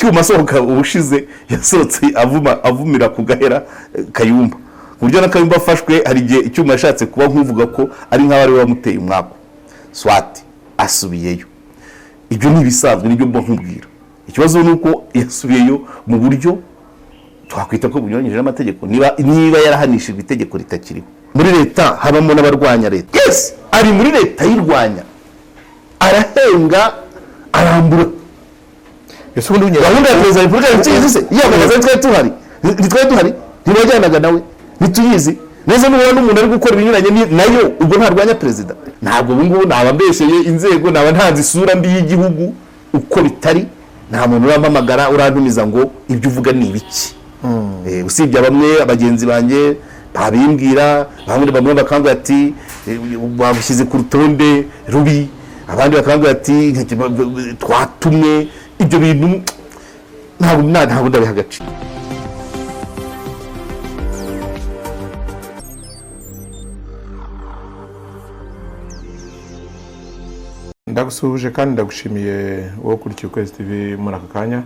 cyuma sohoka ubushize yasohotse avumira ku gahera Kayumba buryo na Kayumba afashwe hari igihe icyuma yashatse kuba nkuvuga ko ari nk'abari bamuteye umwako swati asubiyeyo ibyo nibisanzwe nibyo mba nkubwira ikibazo nuko yasubiyeyo mu buryo twakwita ko bunyuranyije n'amategeko niba yarahanishijwe itegeko ritakiriho muri leta habamo n'abarwanya leta yes ari muri leta yirwanya arahenga arambura ese ubundi gahunda ya perezida wa repubulika y'igihugu yiyamamaza twari duhari ntibajyanaga nawe ntituyizi neza n'ubona n'umuntu ari gukora ibinyuranye nayo ubwo ntarwanya perezida ntabwo ubu ngubu naba mbesheye inzego naba ntanze isura mbi y'igihugu uko bitari nta muntu urampamagara urantumiza ngo ibyo uvuga ni ibiki usibye bamwe abagenzi banjye babimbwira bamwe bakambwira ati babushyize ku rutonde rubi abandi bakambwira ati twatumwe ibyo bintu ntabwo ndabiha agaciro. Ndagusuhuje kandi ndagushimiye wowe ukurikiye Ukwezi TV muri aka kanya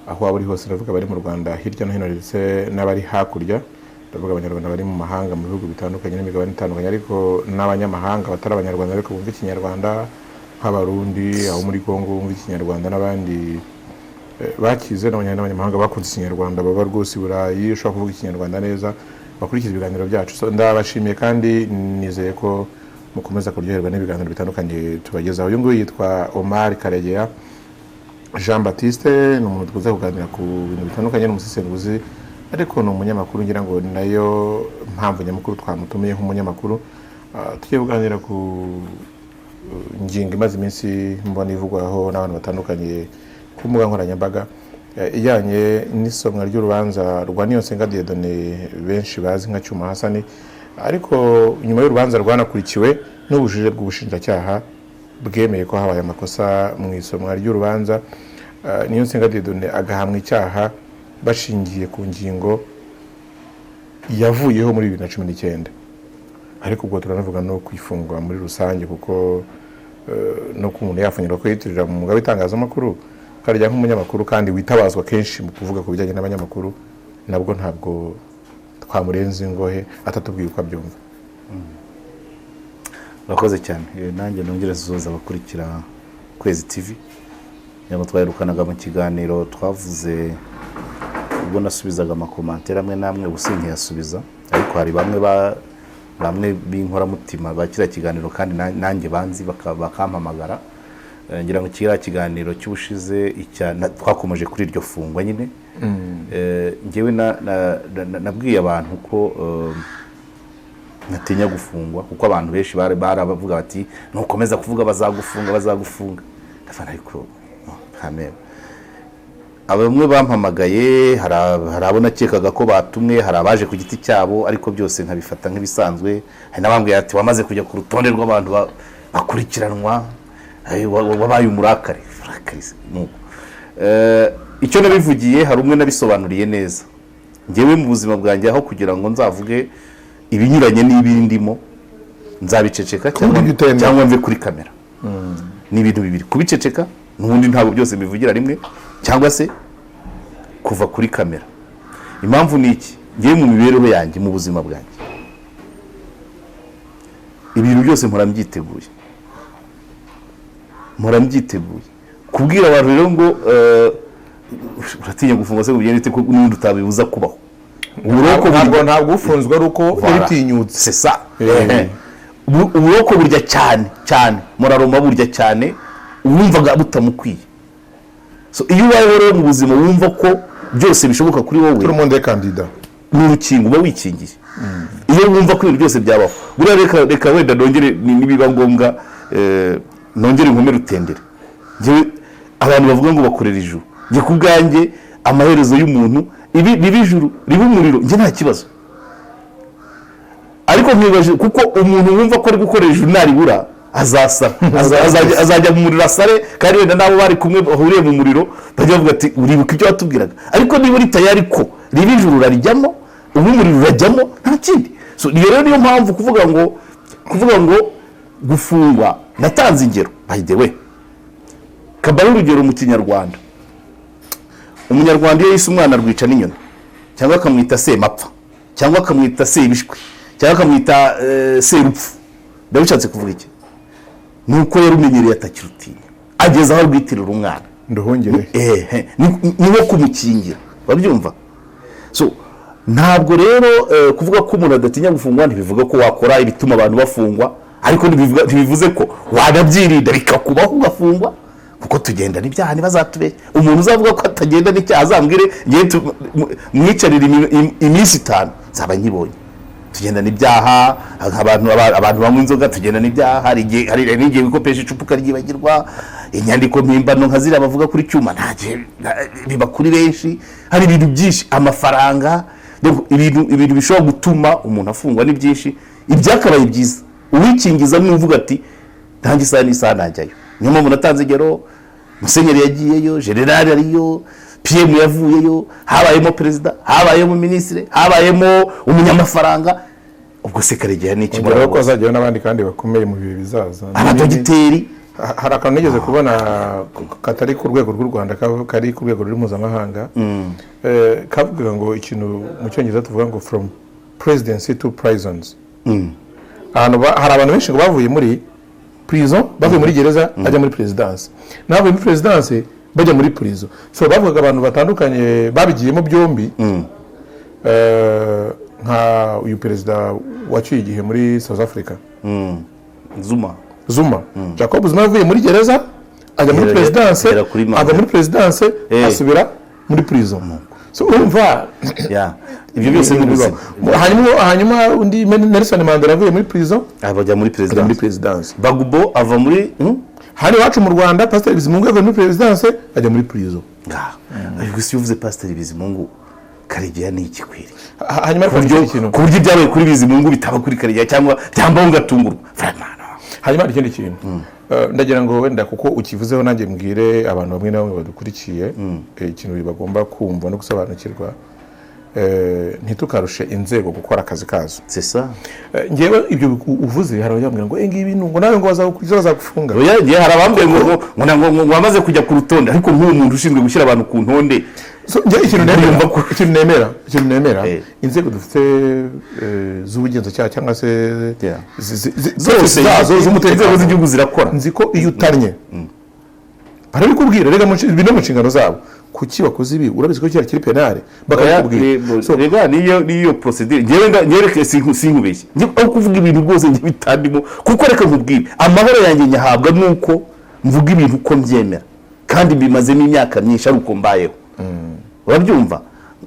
aho waba uri hose ndavuga bari mu Rwanda hirya no hino ndetse n'abari hakurya ndavuga abanyarwanda bari mu mahanga mu bihugu bitandukanye n'imigabane itandukanye ariko n'abanyamahanga batari abanyarwanda ariko bumva ikinyarwanda nk'abarundi aho muri Kongo bumva ikinyarwanda n'abandi bakize n'abanyamahanga bakunze ikinyarwanda baba rwose Burayi ushobora kuvuga ikinyarwanda neza bakurikiza ibiganiro byacu so ndabashimiye kandi nizeye ko mukomeza kuryoherwa n'ibiganiro bitandukanye tubagezaho. Uyu nguyu yitwa Omar Karegeya Jean Baptiste ni umuntu tuza kuganira ku bintu bitandukanye n'umusesenguzi ariko ni umunyamakuru ngira ngo nayo mpamvu nyamukuru twamutumiye nk'umunyamakuru tugiye kuganira ku ngingo imaze iminsi mbona ivugwaho n'abantu batandukanye ku mbuga nkoranyambaga ijyanye n'isomwa ry'urubanza rwa Niyonsenga Dieudonné benshi bazi nka Cyuma Hassan ariko nyuma y'urubanza rwanakurikiwe n'ubujije bw'ubushinjacyaha bwemeye ko habaye amakosa mu isomwa ry'urubanza Niyonsenga Dieudonné agahamwa icyaha bashingiye ku ngingo yavuyeho muri 2019 ariko ubwo turanavuga no kwifungwa muri rusange kuko no ku muntu yafungirwa ko yitirira mu mwuga w'itangazamakuru karya nk'umunyamakuru kandi witabazwa kenshi mu kuvuga ku bijyanye n'abanyamakuru nabwo ntabwo twamurenze ingohe atatubwiye uko abyumva. Bakoze cyane nanjye nongera zuza abakurikira Kwezi TV nyamo twayirukanaga mu kiganiro twavuze ubwo nasubizaga amakomantere amwe namwe ubusinke yasubiza ariko hari bamwe b'inkora mutima bakira kiganiro kandi nanjye banzi bakampamagara ngira ngo kira kiganiro cy'ubushize twakomeje kuri iryo fungwa nyine ngewe nabwiye abantu ko natinya gufungwa kuko abantu benshi barabavuga bati nukomeza kuvuga bazagufunga ndafana ariko hamwe abamwe bampamagaye hari abo nakekaga ko batumwe hari abaje ku giti cyabo ariko byose nkabifata nk'ibisanzwe hari nabambwiye ati wamaze kujya ku rutonde rw'abantu bakurikiranwa wabaye umurakari icyo nabivugiye hari umwe nabisobanuriye neza ngewe mu buzima bwanjye aho kugira ngo nzavuge ibinyuranye n'ibindimo nzabiceceka cyangwa mve kuri kamera ni ibintu bibiri kubiceceka n'ubundi ntabwo byose bivugira rimwe cyangwa se kuva kuri kamera. Impamvu ni iki ngewe mu mibereho yanjye mu buzima bwanjye ibintu byose mpora mbyiteguye kubwira abantu rero ngo uratinya gufungwa se bugende ko n'undi utabibuza kubaho ntabwo ufunzwe ari uko uritinyutse c'est ça uburoko burya cyane muraroma burya cyane wumvaga butamukwiye so iyo ubayeho rero mu buzima wumva ko byose bishoboka kuri wowe turi monde candidat n'urukingo uba wikingiye iyo wumva ko ibintu byose byabaho buriya reka wenda nongere nibiba ngombwa nongere inkomere utendere abantu bavuga ngo bakorera ijuru nge ku bwanjye amaherezo y'umuntu ibi ijuru riba umuriro nge nta kibazo ariko nkibaje kuko umuntu wumva ko ari gukorera ijuru naribura azajya mu muriro asare kandi wenda nabo bari kumwe bahuriye mu muriro bajya bavuga ati uribuka ibyo watubwiraga ariko niba uri tayari ko riba ijuru rarijyamo ubu umuriro urajyamo nta kindi so rero niyo mpamvu kuvuga ngo gufungwa natanze ingero by the way kabara urugero mu kinyarwanda umunyarwanda iyo yise umwana rwica n'inyoni cyangwa akamwita semapfa cyangwa akamwita sebishwe cyangwa akamwita serupfu ndabishatse kuvuga iki nuko yarumenyereye atakirutinya ageze aho rwitirira umwana nduhungire niwo kumukingira babyumva. So ntabwo rero kuvuga ko umuntu adatinya gufungwa ntibivuga ko wakora ibituma abantu bafungwa, ariko ntibivuze ko wanabyirinda bikakubaho ugafungwa, kuko tugenda n'ibyaha ntibazatubeshye. Umuntu uzavuga ko atagenda n'icyaha azambwire mwicarire iminsi 5 zaba nkibonye. Tugenda n'ibyaha, abantu banywa inzoga tugenda n'ibyaha, hari n'igihe wikopesha icupa ukaryibagirwa, inyandiko mpimbano nka ziriya bavuga kuri cyuma biba kuri benshi, hari ibintu byinshi, amafaranga, ibintu bishobora gutuma umuntu afungwa ni byinshi. Ibyakabaye byiza uwikingiza n'uvuga ati ntange isaha n'isaha najyayo. Niyo mpamvu natanze igero, Musenyeri yagiyeyo, General ariyo, PM yavuyeyo, habayemo perezida, habayemo ministre, habayemo umunyamafaranga. Ubwo se Karegeya ni iki murako azajyayo n'abandi kandi bakomeye mu bihe bizaza. Abadogiteri hari akantu nigeze kubona katari ku rwego rw'u Rwanda, kari ku rwego mpuzamahanga, kavuga ngo ikintu mu Cyongereza tuvuga ngo from presidency to prisons. Hari abantu benshi bavuye muri prison, bavuye muri gereza ajya muri presidence, navuye muri presidence bajya muri prison. So bavuga abantu batandukanye babigiyemo byombi, nka uyu perezida waciye igihe muri South Africa, Zuma. Jacob Zuma yavuye muri gereza ajya muri presidence, ava muri presidence asubira muri prison. So urumva ibyo byose n'ubuzima. Hanyuma undi Nelson Mandela avuye muri prison abajya muri presidence. Bagbo ava muri hari wacu mu Rwanda Pastor Bizimungu avuye muri presidence ajya muri prison. Ariko si uvuze Pastor Bizimungu, Karegeya ni iki kwiri? Hanyuma ku buryo byabaye kuri Bizimungu bitaba kuri Karegeya cyangwa ungatungurwa. Hanyuma ikindi kintu ndagira ngo wenda kuko ukivuzeho nanjye mbwire abantu bamwe na bamwe badukurikiye ikintu bagomba kumva no gusobanukirwa, ntitukarushe inzego gukora akazi kazo. C'est ça. Ngewe ibyo uvuze hari abambwira ngo ngibi ngo nawe ngo bazagufunga. Ngiye hari abambwira ngo wamaze kujya ku rutonde, ariko nk'uwo muntu ushinzwe gushyira abantu ku ntonde. Ikintu nemera inzego dufite z'ubugenzacyaha cyangwa se zose z'umutekano z'igihugu zirakora. Nzi ko iyo utanye barabikubwira, rega bino mu nshingano zabo, kuki bakoze ibi urabizi ko kiri penale bakakubwira. So rega niyo procedure ngereke sinkubeshye aho kuvuga ibintu rwose bitandimo, kuko reka nkubwire amahoro yanjye nyahabwa nuko mvuga ibintu uko mbyemera kandi bimaze n'imyaka myinshi ari uko mbayeho. Urabyumva,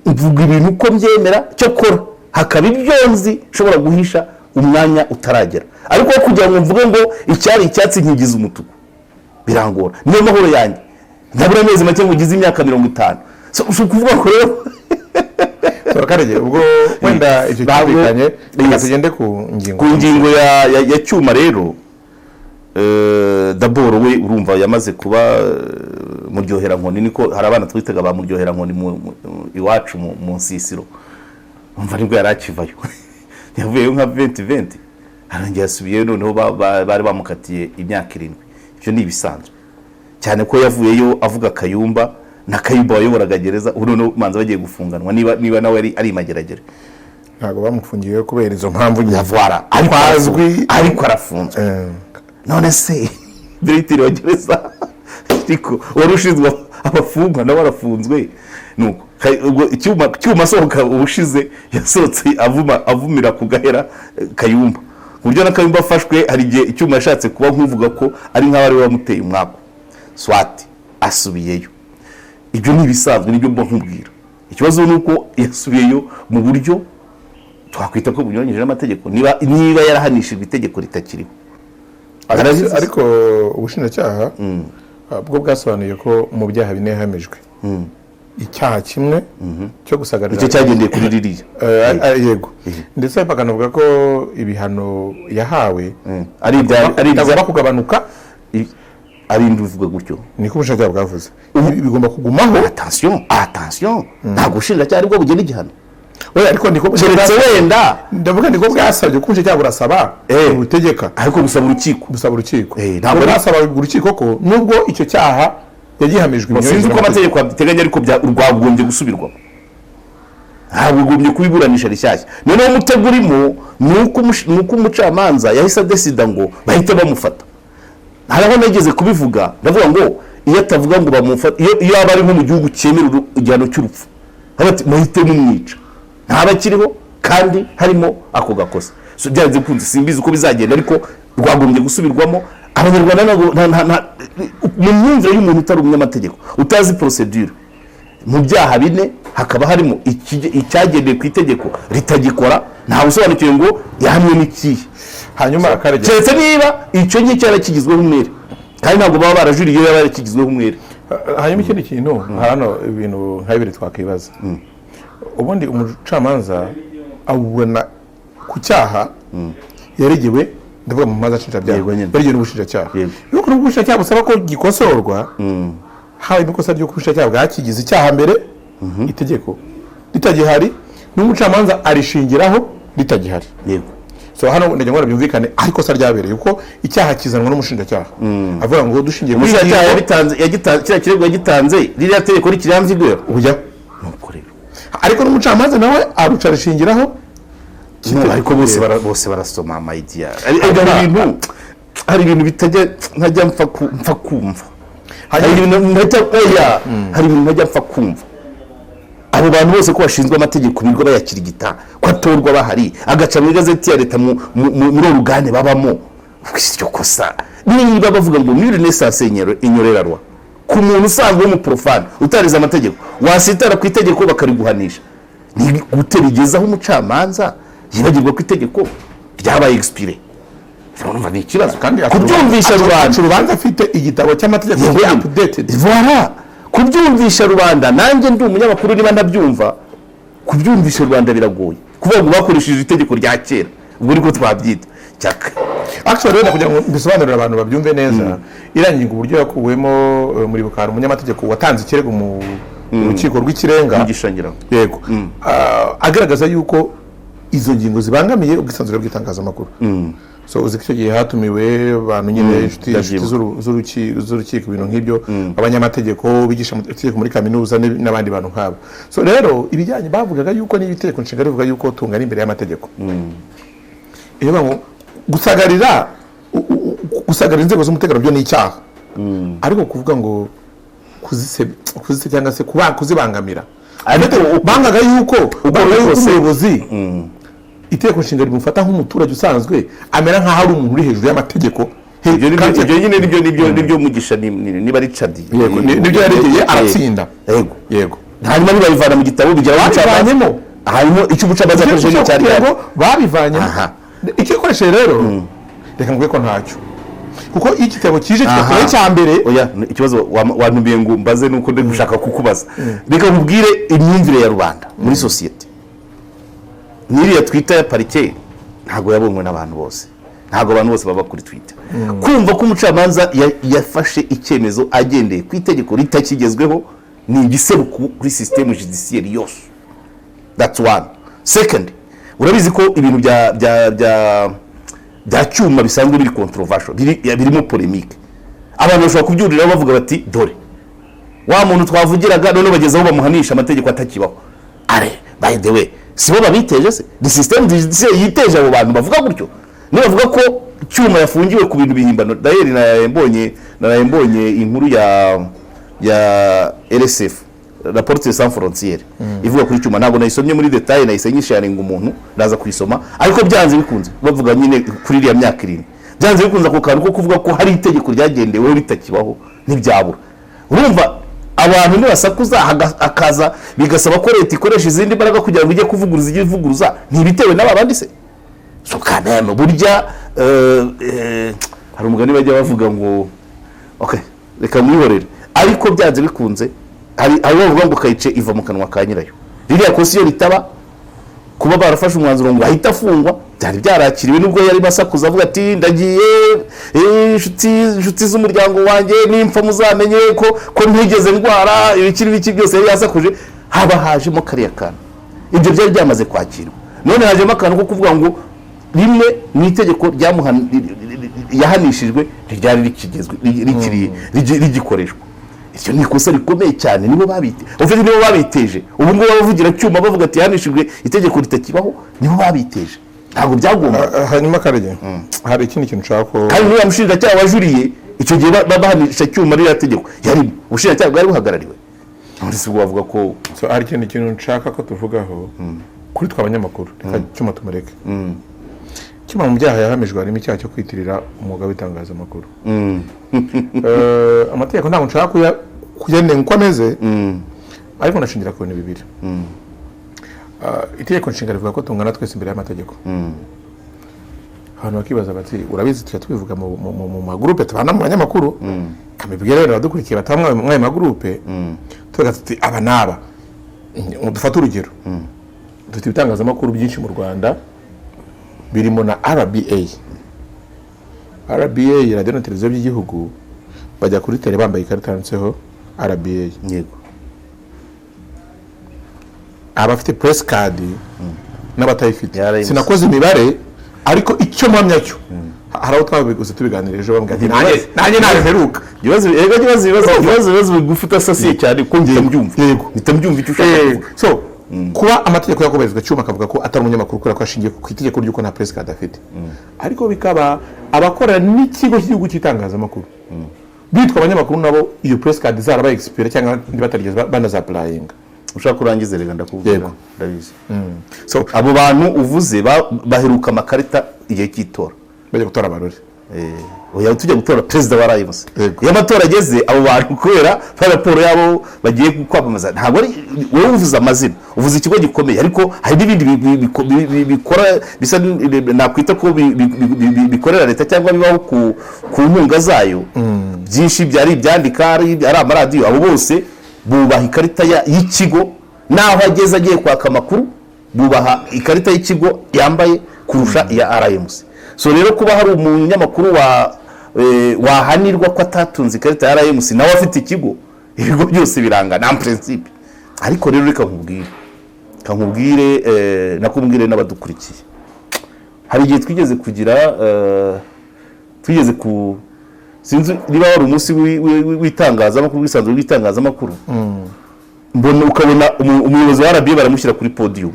mvuga ibintu uko mbyemera, cyo kora hakaba ibyonzi nshobora guhisha umwanya utaragera, ariko kugira ngo mvuge ngo icyari icyatsi nkigize umutuku birangora. Niyo mahoro yanjye ndabura amezi make mugize imyaka 50. So kuvuga ko rero Karegeya ubwo wenda icyo cyabikanye tugende ku ngingo ya cyuma rero. Daboro we urumva yamaze kuba muryohera nkoni, niko hari abana twitega ba muryohera nkoni iwacu mu nsisiro. Umva nibwo yarakivayo yavuyeyo nka 2020 arangiye asubiyeyo, noneho bari bamukatiye imyaka 7. Ibyo ni ibisanzwe cyane ko yavuyeyo avuga Kayumba na Kayumba wayoboraga gereza, noneho manza bagiye gufunganwa niba nawe ari mageragere. Ntago bamufungiye kubera izo mpamvu nyavwara, ariko arafunzwe. None se Directeur wa gereza ariko warushinzwe abafungwa nawe arafunzwe. Nuko cyuma sohoka ubushize yasohotse avumira ku gahera Kayumba, buryo na Kayumba afashwe hari igihe icyuma yashatse kuba nkuvuga ko ari nk'abari bamuteye umwako, swati asubiyeyo. Ibyo ni ibisanzwe, nibyo mba nkubwira. Ikibazo nuko yasubiyeyo mu buryo twakwita ko bunyuranyije n'amategeko, niba yarahanishijwe itegeko ritakiriho. Ariko ubushinjacyaha bwo bwasobanuye ko mu byaha bine yahamijwe icyaha kimwe cyo gusagarira, icyo cyagendeye kuri ririya yego, ndetse bakanavuga ko ibihano yahawe ari agomba kugabanuka, ari ndivuga gutyo niko ubushinjacyaha bwavuze. Bigomba kugumaho. Attention ntabwo ubushinjacyaha aribwo bugena igihano. Oya ariko niko keretse wenda ndavuga niko bwasabye ko ubushinjacyaha burasaba ubutegeka, ariko gusaba urukiko ntabwo basaba urukiko ko nubwo icyo cyaha yagihamijwe sinzi uko amategeko abiteganya ariko rwagombye gusubirwamo ntabwo ugombye kubiburanisha rishyashya noneho umutego urimo ni uko umucamanza yahise adesida ngo bahite bamufata haraho nageze kubivuga ndavuga ngo iyo atavuga ngo bamufata iyo aba ari nko mu gihugu cyemera igihano cy'urupfu muhite mumwica ntaba akiriho kandi harimo ako gakosa byanze bikunze simbizi uko bizagenda ariko rwagombye gusubirwamo abanyarwanda mu myumvire y'umuntu utari umunyamategeko utazi procedure mu byaha bine hakaba harimo icyagendeye ku itegeko ritagikora nta busobanukiwe ngo yahamwe n'ikihe hanyuma keretse niba icyo ngicyo cyarakigizweho umwere kandi ntabwo baba barajuriye iyo yarakigizweho umwere hanyuma ikindi kintu hano ibintu nka bibiri twakwibaza ubundi umucamanza abona ku cyaha yaregewe ndavuga mu maza nshinjabyaha yaregewe n'ubushinjacyaha iyo kuri ubushinjacyaha busaba ko gikosorwa haba ikosa ryo kubushinjacyaha bwakigize icyaha mbere itegeko ritagihari n'umucamanza arishingiraho ritagihari so hano ndagira ngo byumvikane ariko sa ryabereye uko icyaha kizanwa n'umushinjacyaha avuga ngo dushingiye muri icyaha yagitanze kirego yagitanze ririya tegeko rikirambye ujya ariko n'umucamanza nawe aruca arishingiraho ariko bose barasoma amayidiya hari ibintu bitajya ntajya mpfa kumva hari ibintu ntajya mpfa kumva abo bantu bose ko bashinzwe amategeko birirwa bayakirigita ko atorwa bahari agaca mu igazeti ya leta muri urugane babamo iryo kosa niba bavuga ngo muri renaissance inyorerarwa ku muntu usanzwe w'umuprofane utarize amategeko wasitara ku itegeko bakariguhanisha ni gute bigezaho umucamanza yibagirwa ku itegeko ryabaye expire urumva ni ikibazo kandi kubyumvisha rubanda afite igitabo cy'amategeko updated voilà kubyumvisha rubanda nanjye ndi umunyamakuru niba ndabyumva kubyumvisha rubanda biragoye kuvuga ngo bakoresheje itegeko rya kera ubwo niko twabyita cyaka actually rero kugira ngo bisobanurire abantu babyumve neza iranginga uburyo yakuwemo muri bukara umunyamategeko watanze ikirego mu rukiko rw'ikirenga mugishangira yego agaragaza yuko izo ngingo zibangamiye ubwisanzure bw'itangazamakuru so uzi ko icyo gihe hatumiwe abantu nyine inshuti z'urukiko ibintu nk'ibyo abanyamategeko bigisha amategeko muri kaminuza n'abandi bantu nk'abo so rero ibijyanye bavugaga yuko n'itegeko nshinga rivuga yuko tungana imbere y'amategeko iyo gusagarira inzego z'umutekano byo ni icyaha ariko kuvuga ngo kuzise cyangwa se kuzibangamira bangaga yuko umuyobozi itegeko nshinga rimufata nk'umuturage usanzwe amera nk'aho ari umuntu uri hejuru y'amategeko ibyo nyine nibyo mugisha niba ari cadi nibyo yaregeye aratsinda yego hanyuma ntibabivana mu gitabo bigira babivanyemo hanyuma icyo ubucamanza akoresheje n'icyari babivanyemo icyo ikoresheje rero reka nguhe ko ntacyo kuko iyo igitabo kije kigakora cya mbere ikibazo wantumiye ngo mbaze nuko ndi gushaka kukubaza reka nkubwire imyumvire ya rubanda muri sosiyete n'iriya twita ya parike ntabwo yabonywe n'abantu bose ntabwo abantu bose baba kuri Twitter kumva ko umucamanza yafashe icyemezo agendeye ku itegeko ritakigezweho ni igiseruko kuri system judiciaire yose. That's one. Second, urabizi ko ibintu bya cyuma bisanzwe biri controversial birimo polemique. Abantu bashobora kubyurira bavuga bati dore wa muntu twavugiraga none bagezaho bamuhanisha amategeko atakibaho. By the way, sibo babiteje se the system judiciaire yiteje abo bantu bavuga gutyo. Ni bavuga ko cyuma yafungiwe ku bintu bihimbano. Daher nayembonye inkuru ya RSF Rapporteur Sans Frontières ivuga kuri cyuma ntabwo nayisomye muri detail nayisenyisharinga umuntu ndaza kuyisoma ariko byanze bikunze bavuga nyine kuri iriya myaka 7 byanze bikunze ko kantu ko kuvuga ko hari itegeko ryagendewe ritakibaho ntibyabura. Urumva abantu nibasakuza akaza bigasaba ko leta ikoresha izindi mbaraga kugira ngo ijye kuvuguruza igivuguruza ntibitewe n'abandi se so kanano burya hari umugani bajya bavuga ngo okay reka mwihorere ariko byanze bikunze hari bavuga ngo kayice iva mu kanwa ka nyirayo. Ririya kosi yo ritaba kuba barafashe umwanzuro ngo ahita afungwa byari byarakiriwe nubwo yari basakuza avuga ati ndagiye inshuti z'umuryango wanjye nimfa muzamenye ko ntigeze ndwara ibiki byose yari yasakuje haba hajemo kariya kana ibyo byari byamaze kwakirwa none hajemo akantu ko kuvuga ngo rimwe mu itegeko yahanishijwe ryari rikigezwe rigikoreshwa icyo ni ikosa rikomeye cyane, nibo babiteje. Ubu ngubu bavugira cyuma bavuga ati hanishijwe itegeko ritakibaho, nibo babiteje, ntabwo byagomba. Hanyuma Karege, hari ikindi kintu nshaka ko kandi niba mushinjacyaha wajuriye icyo gihe bahanisha cyuma ririya tegeko yarimo, ubushinjacyaha bwari buhagarariwe. None bavuga ko hari ikindi kintu nshaka ko tuvugaho kuri twa abanyamakuru, reka cyuma tumureke. Cyuma mu byaha yahamijwe harimo icyaha cyo kwitirira umwuga w'itangazamakuru. Amategeko ntabwo nshaka kuyanenga uko ameze, ariko ndashingira ku bintu bibiri. Itegeko nshinga rivuga ko tungana twese imbere y'amategeko. Abantu bakibaza bati urabizi tujya tubivuga mu magroupe tubana mu banyamakuru, kamibwira rero badukurikiye batamwe mu magroupe, tuvuga tuti aba naba dufata urugero. Dufite ibitangazamakuru byinshi mu Rwanda birimo na RBA, radio na televiziyo by'igihugu, bajya kuri tele bambaye ikarita yanditseho RBA. Yego. Abafite press card n'abatayifite. Sinakoze imibare ariko icyo mpamya cyo hari aho twabiguze tubiganira ejo bambwira ati nanjye nabiheruka. Ibibazo bigufuta sasiye cyane ko ngiye mbyumva. Yego. Nitambyumva icyo ushaka kuvuga. So kuba amategeko yakoberezwa cyuma akavuga ko atari umunyamakuru kubera ko ashingiye ku itegeko ry'uko nta press card afite, ariko bikaba abakorera n'ikigo cy'igihugu cy'itangazamakuru bitwa abanyamakuru nabo iyo press card zarabaye expire cyangwa batarigeze banazaplayinga. Ushaka kurangiza rega ndakubwira ndabizi. So abo bantu uvuze baheruka amakarita igihe cy'itora bajya gutora abarore. Oya tujya gutora president wa RMC. Iyo amatora ageze abo bantu kwera raporo yabo bagiye kwamamaza, ntabwo ari wowe uvuze amazina, uvuze ikigo gikomeye, ariko hari n'ibindi bikora bisa nakwita ko bikorera leta cyangwa bibaho ku nkunga zayo. Byinshi byari ibyandika ari amaradiyo, abo bose bubaha ikarita y'ikigo, naho ageze agiye kwaka amakuru bubaha ikarita y'ikigo yambaye kurusha iya RMC. So rero kuba hari umunyamakuru wahanirwa ko atatunze ikarita ya RMC nawe afite ikigo, ibigo byose birangana en principe. Ariko rero reka nkubwire nakubwire n'abadukurikiye, hari igihe twigeze ku sinzi niba wari umunsi w'itangazamakuru, wisanzwe w'itangazamakuru, mbona ukabona umuyobozi wa RBA baramushyira kuri podium.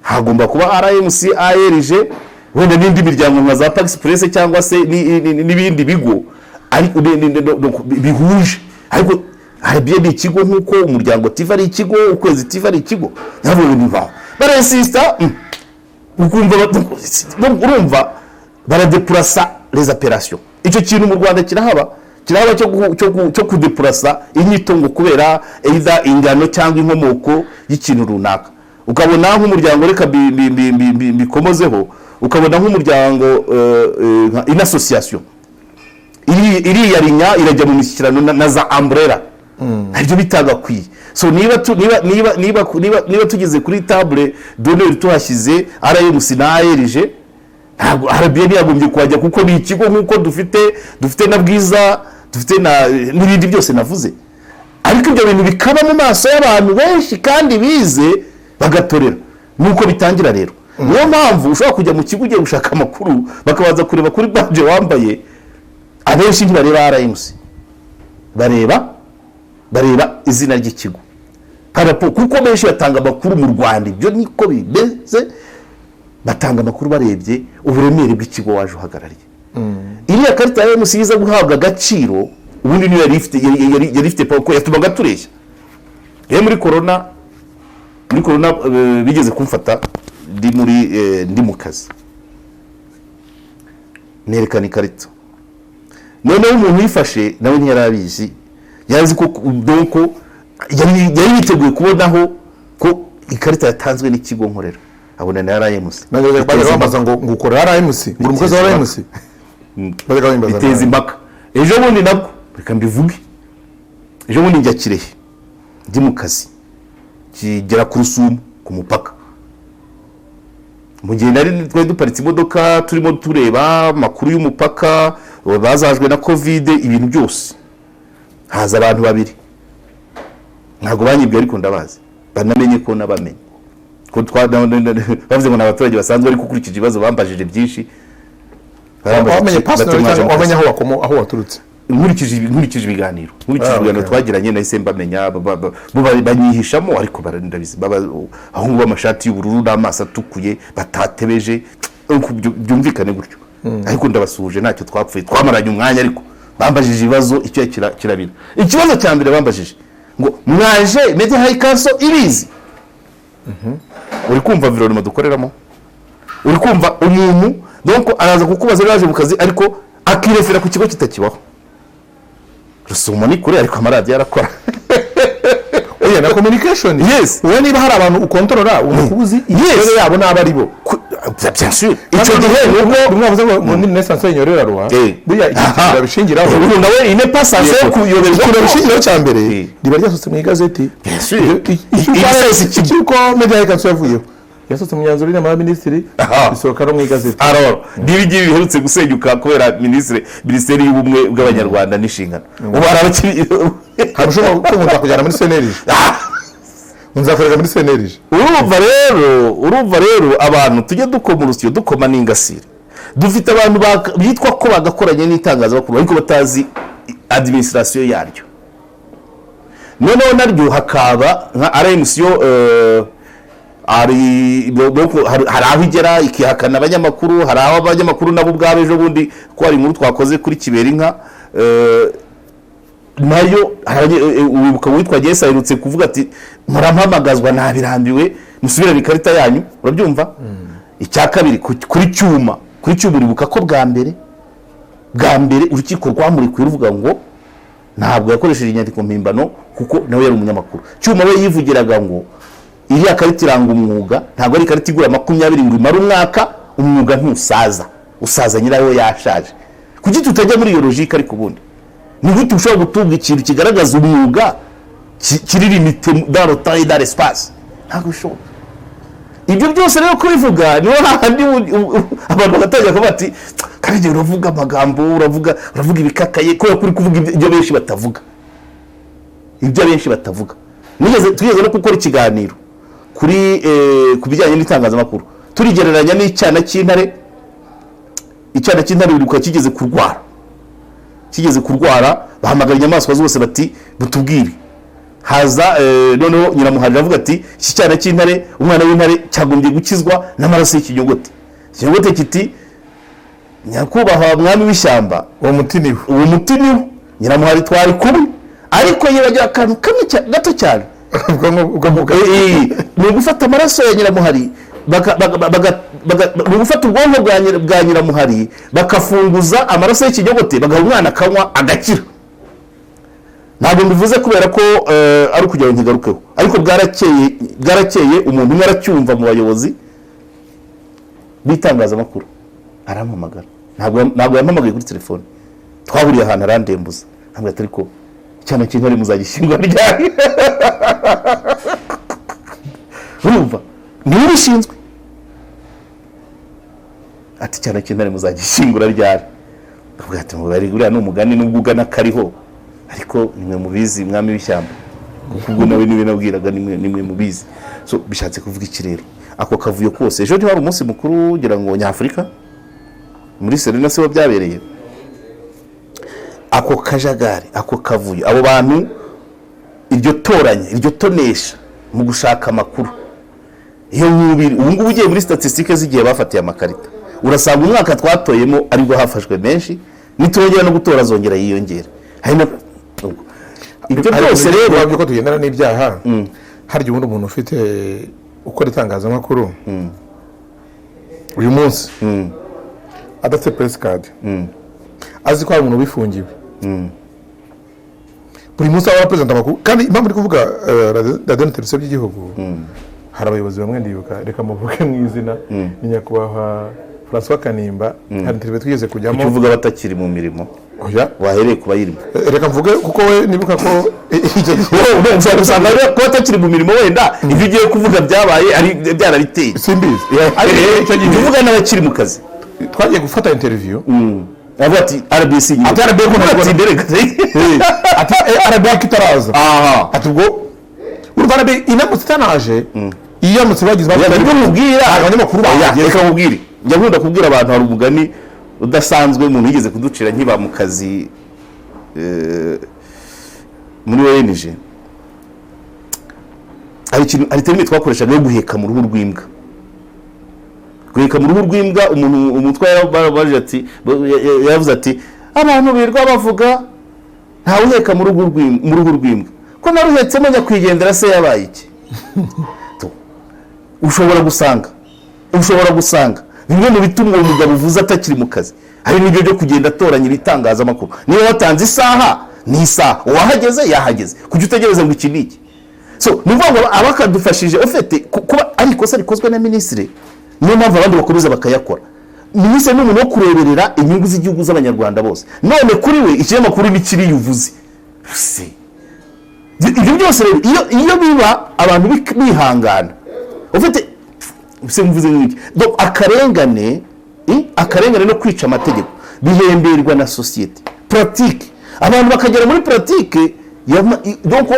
Hagomba kuba RMC, ARG, wenda n'indi miryango nka za Pax Press cyangwa se n'ibindi bigo ariko bihuje, ariko RBA ni ikigo nk'uko umuryango TV ari ikigo, ukwezi TV ari ikigo. Nabo niba barasista urumva baradepurasa les opérations. Icyo kintu mu Rwanda kirahaba cyo kudepurasa inyito ngo kubera either ingano cyangwa inkomoko y'ikintu runaka. Ukabona nk'umuryango reka bikomozeho, ukabona nk'umuryango in association iri yarinya irajya mu mishyikirano na za umbrella, ibyo bitagakwiye. So niba tugeze kuri table d'honneur tuhashyize RMC na ARG, ntabwo RBA yagombye kwajya kuko ni ikigo nk'uko dufite na Bwiza, dufite n'ibindi byose navuze. Ariko ibyo bintu bikaba mu maso y'abantu benshi kandi bize bagatorera, nuko bitangira rero. Niyo mpamvu ushobora kujya mu kigo ugiye gushaka amakuru bakabaza kureba kuri badge wambaye, abenshi ntibareba RMC, bareba izina ry'ikigo kuko benshi batanga amakuru mu Rwanda. Ibyo niko bimeze, batanga amakuru barebye uburemere bw'ikigo waje uhagarariye. Iriya karita ya RMC iza guhabwa agaciro, ubundi niyo yari ifite ko yatumaga tureshya. Muri corona bigeze kumfata ndi mu kazi, nerekana ikarita, noneho umuntu yifashe nawe ntiyarabizi, yazi ko donc yari yiteguye kubonaho ko ikarita yatanzwe n'ikigo nkorera, abona na RMC. Nageze bamaza ngo ukora RMC, ngo umukozi wa RMC biteza impaka. Ejo bundi nabwo reka mbivuge, ejo bundi njya Kirehe ndi mu kazi, kigera ku Rusumo ku mupaka. Mu gihe nari twari duparitse imodoka turimo tureba amakuru y'umupaka bazajwe na covid, ibintu byose, haza abantu babiri, ntabwo banyibwe ariko ndabazi, banamenye ko nabamenye ko bavuze ngo n'abaturage basanzwe ariko ukurikije ibibazo bambajije byinshi, wamenye pastor cyangwa wamenye aho waturutse. nkurikije ibiganiro twagiranye nahise mbamenya banyihishamo ariko ndabizi ahubwo b'amashati y'ubururu n'amaso atukuye batatebeje byumvikane gutyo ariko ndabasuhuje ntacyo twapfuye twamaranye umwanya ariko bambajije ibibazo icyo kirabira ikibazo cya mbere bambajije ngo mwaje Media High Council ibizi uri kumva environment dukoreramo uri kumva umuntu donc araza kukubaza yaje mu kazi ariko akirefera ku kigo kitakibaho rusumo ni kure ariko amaradi yarakora oya na communication yes uwe niba hari abantu ukontorora umukuzi yero yabo n'abari bo bien sûr icyo gihe nubwo mwavuze ngo muri naissance y'inyorera ruwa buya ikintu bishingiraho nawe ine passance yo kuyoberwa ku bishingiraho cya mbere riba ryasutse mu igazeti bien sûr icyuko Media High Council yavuyeho yasutse mu myanzuro y'inama y'abaminisitiri bisohoka no mu igazeti alors nibigi biherutse gusenyuka kubera minisiteri y'ubumwe bw'abanyarwanda n'inshingano ubu arabakiri harushobora kumva kujyana muri senerije unzakorera muri senerije urumva rero abantu tujye dukoma urusyo dukoma n'ingasire dufite abantu bitwa ko bagakoranye n'itangazamakuru ariko batazi administration yaryo noneho naryo hakaba nka RMC hari aho igera ikihakana abanyamakuru hari aho abanyamakuru nabo ubwabo ejo bundi ko hari inkuru twakoze kuri Kiberinka nayo wibuka witwa Jesse aherutse kuvuga ati murampamagazwa nabirambiwe musubirane ikarita yanyu urabyumva icya kabiri kuri cyuma uribuka ko bwa mbere urukiko rwamurikuye ruvuga ngo ntabwo yakoresheje inyandiko mpimbano kuko nawe yari umunyamakuru cyuma we yivugiraga ngo iriya karita iranga umwuga ntabwo ari ikarita igura 20 ngo imara umwaka umwuga usaza nyirayo yashaje kuki tutajya muri iyo logique ariko ubundi ni gute ushobora gutunga ikintu kigaragaza umwuga kiri limite dans le temps et dans l'espace ntabwo bishoboka ibyo byose rero kubivuga niho handi abantu bagatangira kuvuga ati kandi uravuga amagambo uravuga ibikakaye ko kuri kuvuga ibyo benshi batavuga tugeze no gukora ikiganiro kuri kubijyanye n'itangazamakuru turigereranya n'icyana cy'intare biruka kigeze kurwara bahamagara inyamaswa zose bati butubwire haza noneho nyiramuhari avuga ati iki cyana cy'intare umwana w'intare cyagombye gukizwa n'amaraso y'ikinyogote kiti nyakubahwa mwami w'ishyamba uwo muti niwo nyiramuhari twari kumwe ariko yibagira akantu kamwe gato cyane ni ugufata amaraso ya nyiramuhari ni ugufata ubwonko bwa nyiramuhari bakafunguza amaraso y'ikinyogote bagaha umwana akanywa agakira ntabwo mbivuze kubera ko ari ukugira ngo ntigarukeho ariko bwarakeye umuntu umwe aracyumva mu bayobozi b'itangazamakuru arampamagara ntabwo yampamagaye kuri telefone twahuriye ahantu arandembuza ntabwo atari ko cyane cy'intare muzagishyingura ryari urumva niwe ubishinzwe ati cyane cy'intare muzagishyingura ryari avuga ati uriya ni umugani n'ubwo ugana kariho ariko nimwe mubizi mwami w'ishyamba kuko ubwo nawe niwe nabwiraga nimwe mubizi so bishatse kuvuga iki rero ako kavuyo kose ejo hari umunsi mukuru ugira ngo nyafurika muri Serena se byabereye ako kajagari ako kavuyo abo bantu iryo tonesha mu gushaka amakuru iyo nkubiri ubu ngubu ugiye muri statistique zigiye bafatiye amakarita urasanga umwaka twatoyemo ariko hafashwe menshi nitongera no gutora zongera yiyongera ibyo byose rero babyo ko tugendana n'ibyaha harya umuntu ufite ukora itangazamakuru uyu munsi adafite press card azi ko hari umuntu bifungiwe buri munsi aba president amakuru kandi impamvu ndi kuvuga radio na televiziyo by'igihugu hari abayobozi bamwe ndibuka reka muvuge mu izina ni nyakubahwa François Kanimba hari interview twigeze kujyamo uvuga batakiri mu mirimo oya wahereye kuba yirimo reka mvuge kuko we nibuka ko usanga ko batakiri mu mirimo wenda ibyo ugiye kuvuga byabaye ari byarabiteye simbizi icyo gihe uvuga n'abakiri mu kazi twagiye gufata interview avuga ati RBC ati RBC ko ntabwo ndereka ati RBC kitaraza ati ubwo urumva RBC inamutanaje iyo mutsibagize bari mubwira abanyamakuru bagiye reka mubwire njya nkunda kubwira abantu hari umugani udasanzwe umuntu yigeze kuducira nkiba mu kazi muri ONG hari terime twakoreshaga yo guheka mu ruhu rw'imbwa. Guheka mu ruhu rw'imbwa, umutwe yavuze ati abantu birwa bavuga nta uheka mu ruhu rw'imbwa, ko naruhetsemo nyakwigendera se yabaye iki? ushobora gusanga bimwe mu bituma uwo mugabo uvuze atakiri mu kazi hari n'ibyo byo kugenda atoranya ibitangazamakuru. Niba watanze isaha ni isaha, uwahageze yahageze, kujya utegereza ngo iki niki. So ni ngombwa ngo abakadufashije ufite kuba ari ikosa rikozwe na minisitiri, niyo mpamvu abandi bakomeza bakayakora. Minisitiri ni umuntu wo kureberera inyungu z'igihugu z'abanyarwanda bose. None kuri we ikinyamakuru ni kiri yuvuze ibyo byose rero iyo biba abantu bihangana ufite mvuze nk'iki akarengane no kwica amategeko bihemberwa na societe pratique, abantu bakagera muri pratique donc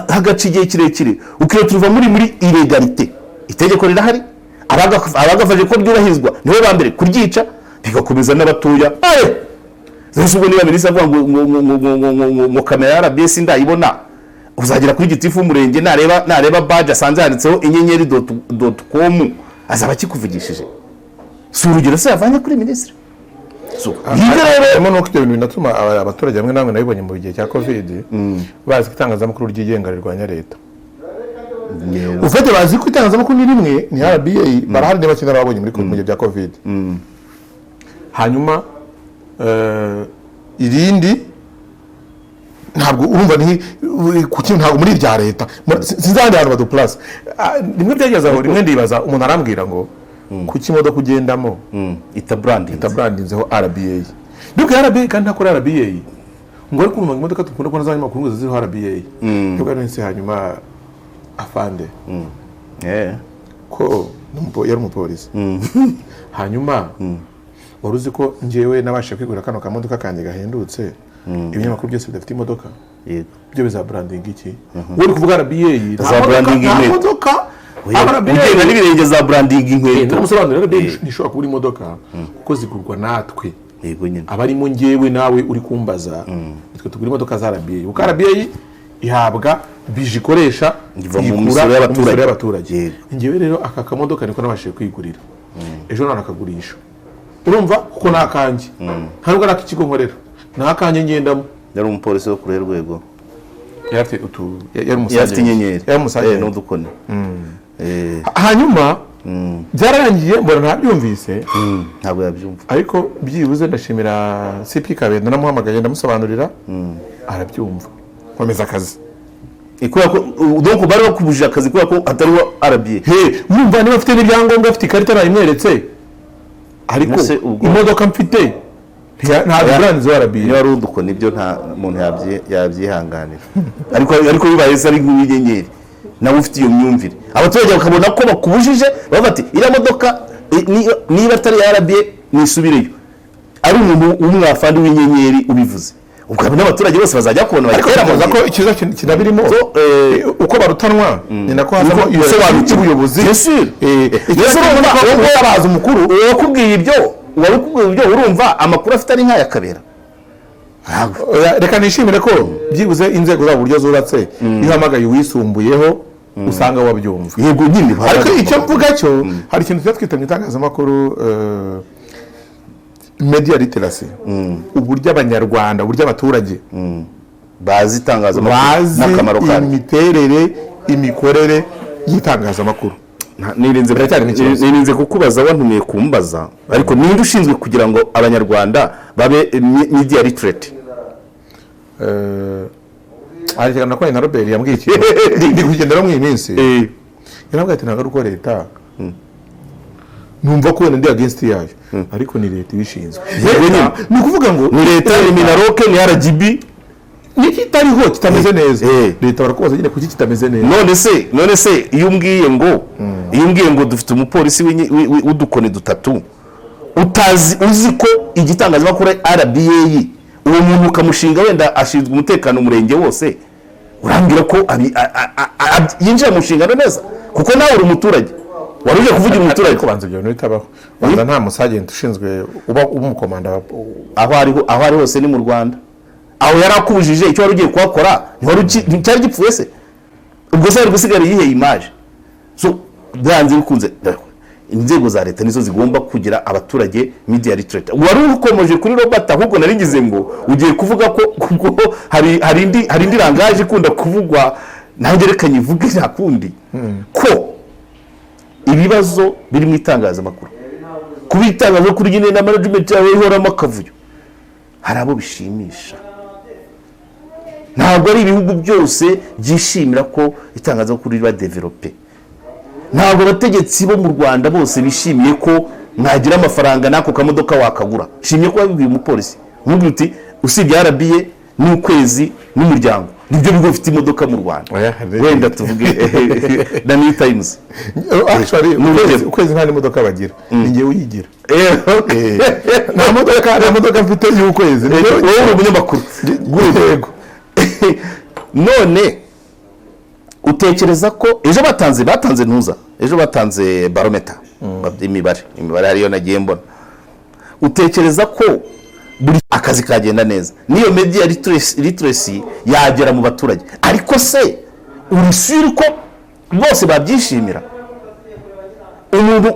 hagaca igihe kirekire ukiyo tuva muri illegalite. Itegeko rirahari, abagafashe ko ryubahirizwa nibo ba mbere kuryica, bigakomeza n'abatuya. Zose ubwo niba minisitiri avuga ngo kamera ya RBS ndayibona, uzagera kuri gitifu umurenge nareba badge asanze handitseho inyenyeri.com azaba kikuvugishije. Si urugero se yavanye kuri minisitiri. So rero nuko ibyo bintu binatuma abaturage bamwe namwe nabibonye mu gihe cya covid bazi itangazamakuru ryigenga rirwanya leta. Ufite bazi ko itangazamakuru ni rimwe ni RBA barahari n'abakina babonye muri gihe bya covid. Hanyuma irindi ntabwo urumva ni kuki ntabwo muri rya leta sinzandi abantu badu plus rimwe byageza aho rimwe ndibaza umuntu arambwira ngo kuki imodoka ugendamo itabrandinzeho RBA nuko RBA kandi ntakora RBA ngo ariko mu imodoka tukunda kubona zanyuma kurunguza ziriho RBA nuko nse hanyuma afande ko yari umupolisi hanyuma waruzi ko ngewe nabashe kwigura kano kamodoka kanjye gahendutse ibinyamakuru byose bidafite imodoka byo biza branding iki uri kuvuga RBA za branding imodoka RBA n'ibirenge za branding inkweto n'umusobanuro RBA nishobora kubura imodoka kuko zigurwa natwe yego nyine abarimo ngewe nawe uri kumbaza twe tugura imodoka za RBA kuko RBA ihabwa bijikoresha mu misoro y'abaturage. Ngewe rero aka kamodoka niko nabashije kwigurira ejo narakagurisha urumva kuko nakanje ntabwo ari ikigo nkorera nakanje ngendamo. Yari umupolisi wo kurera rwego yari umusaje inyenyeri n'udukone. Hanyuma byararangiye mbona ntabyumvise ntabwo yabyumva ariko byibuze ndashimira CP Kabenda namuhamagaye ndamusobanurira arabyumva komeza akazi ikora ko donc bari bakubujije akazi kubera ko atari wa RBA. Mwumva niba afite n'ibyangombwa afite ikarita nayimweretse ariko imodoka mfite nta brand zo RBA niba ruduko nibyo nta muntu yabyihanganira ariko bibaye se ari nk'inyenyeri nawe ufite iyo myumvire abaturage bakabona ko bakubujije bavuga ati iriya modoka niba atari RBA nisubireyo ari umuntu w'umwafandi w'inyenyeri ubivuze ubwo n'abaturage bose bazajya kubona bageramo ko ikiza kinabirimo uko barutanwa ni nako hazamo ibisobanuro cy'ubuyobozi. Abaza umukuru wakubwiye ibyo urumva amakuru afite ari nk'aya Kabera. Reka nishimire ko byibuze inzego zabo buryo zubatse iyo hamagaye wisumbuyeho usanga wabyumva. Yego nyine ariko icyo mvuga cyo hari ikintu twita mu itangazamakuru media literacy uburyo abanyarwanda uburyo abaturage bazi itangazamakuru n'akamaro kayo imiterere imikorere y'itangazamakuru. Nirinze kukubaza wantumiye kumbaza ariko ninde ushinzwe kugira ngo abanyarwanda babe media literate? Ari cyane ko na Robert yambwiye iki ndi kugendera mu iminsi yarabwiye ati ntabwo uko leta numva ko ndi against yayo ariko ni leta ibishinzwe. Ni ukuvuga ngo ni leta ni Minaroke ni RGB niki tariho kitameze neza leta barakubaza nyine kuki kitameze neza. None se iyo umbwiye ngo dufite umupolisi w'udukone dutatu uzi ko igitangazamakuru RBA uwo muntu ukamushinga wenda ashinzwe umutekano umurenge wose urambwira ko yinjira mu nshingano neza kuko nawe uri umuturage waruje kuvugira umuturage kubanza ibyo bintu bitabaho banza nta musagenti ushinzwe uba umukomanda aho ari hose ni mu Rwanda aho yari akubujije icyo wari ugiye kuhakora nticyari gipfuye se ubwo se ari gusigara yiheye imaje. So byanze bikunze inzego za leta nizo zigomba kugira abaturage media literacy. Wari ukomeje kuri Robert ahubwo narigize ngo ugiye kuvuga ko hari indi rangaje ikunda kuvugwa nanjye reka nyivuge nta kundi ko ibibazo biri mu itangazamakuru kubitangaza kuri nyine na management yawe ihoramo akavuyo hari abo bishimisha. Ntabwo ari ibihugu byose byishimira ko itangazamakuru riba develope. Ntabwo abategetsi bo mu Rwanda bose bishimiye ko mwagira amafaranga nako kamodoka wakagura. Shimye ko babibwiye umupolisi umubwira uti usibye RBA n'ukwezi n'umuryango nibyo bigo bifite imodoka mu Rwanda. Wenda tuvuge na New Times actually ukwezi nta modoka bagira ninge uyigira nta modoka mfite y'ukwezi wowe umunyamakuru gurego. None utekereza ko ejo batanze ntuza ejo batanze barometer imibare hariyo nagiye mbona. Utekereza ko buri akazi kagenda neza niyo media literacy yagera mu baturage ariko se urushyira ko bose babyishimira?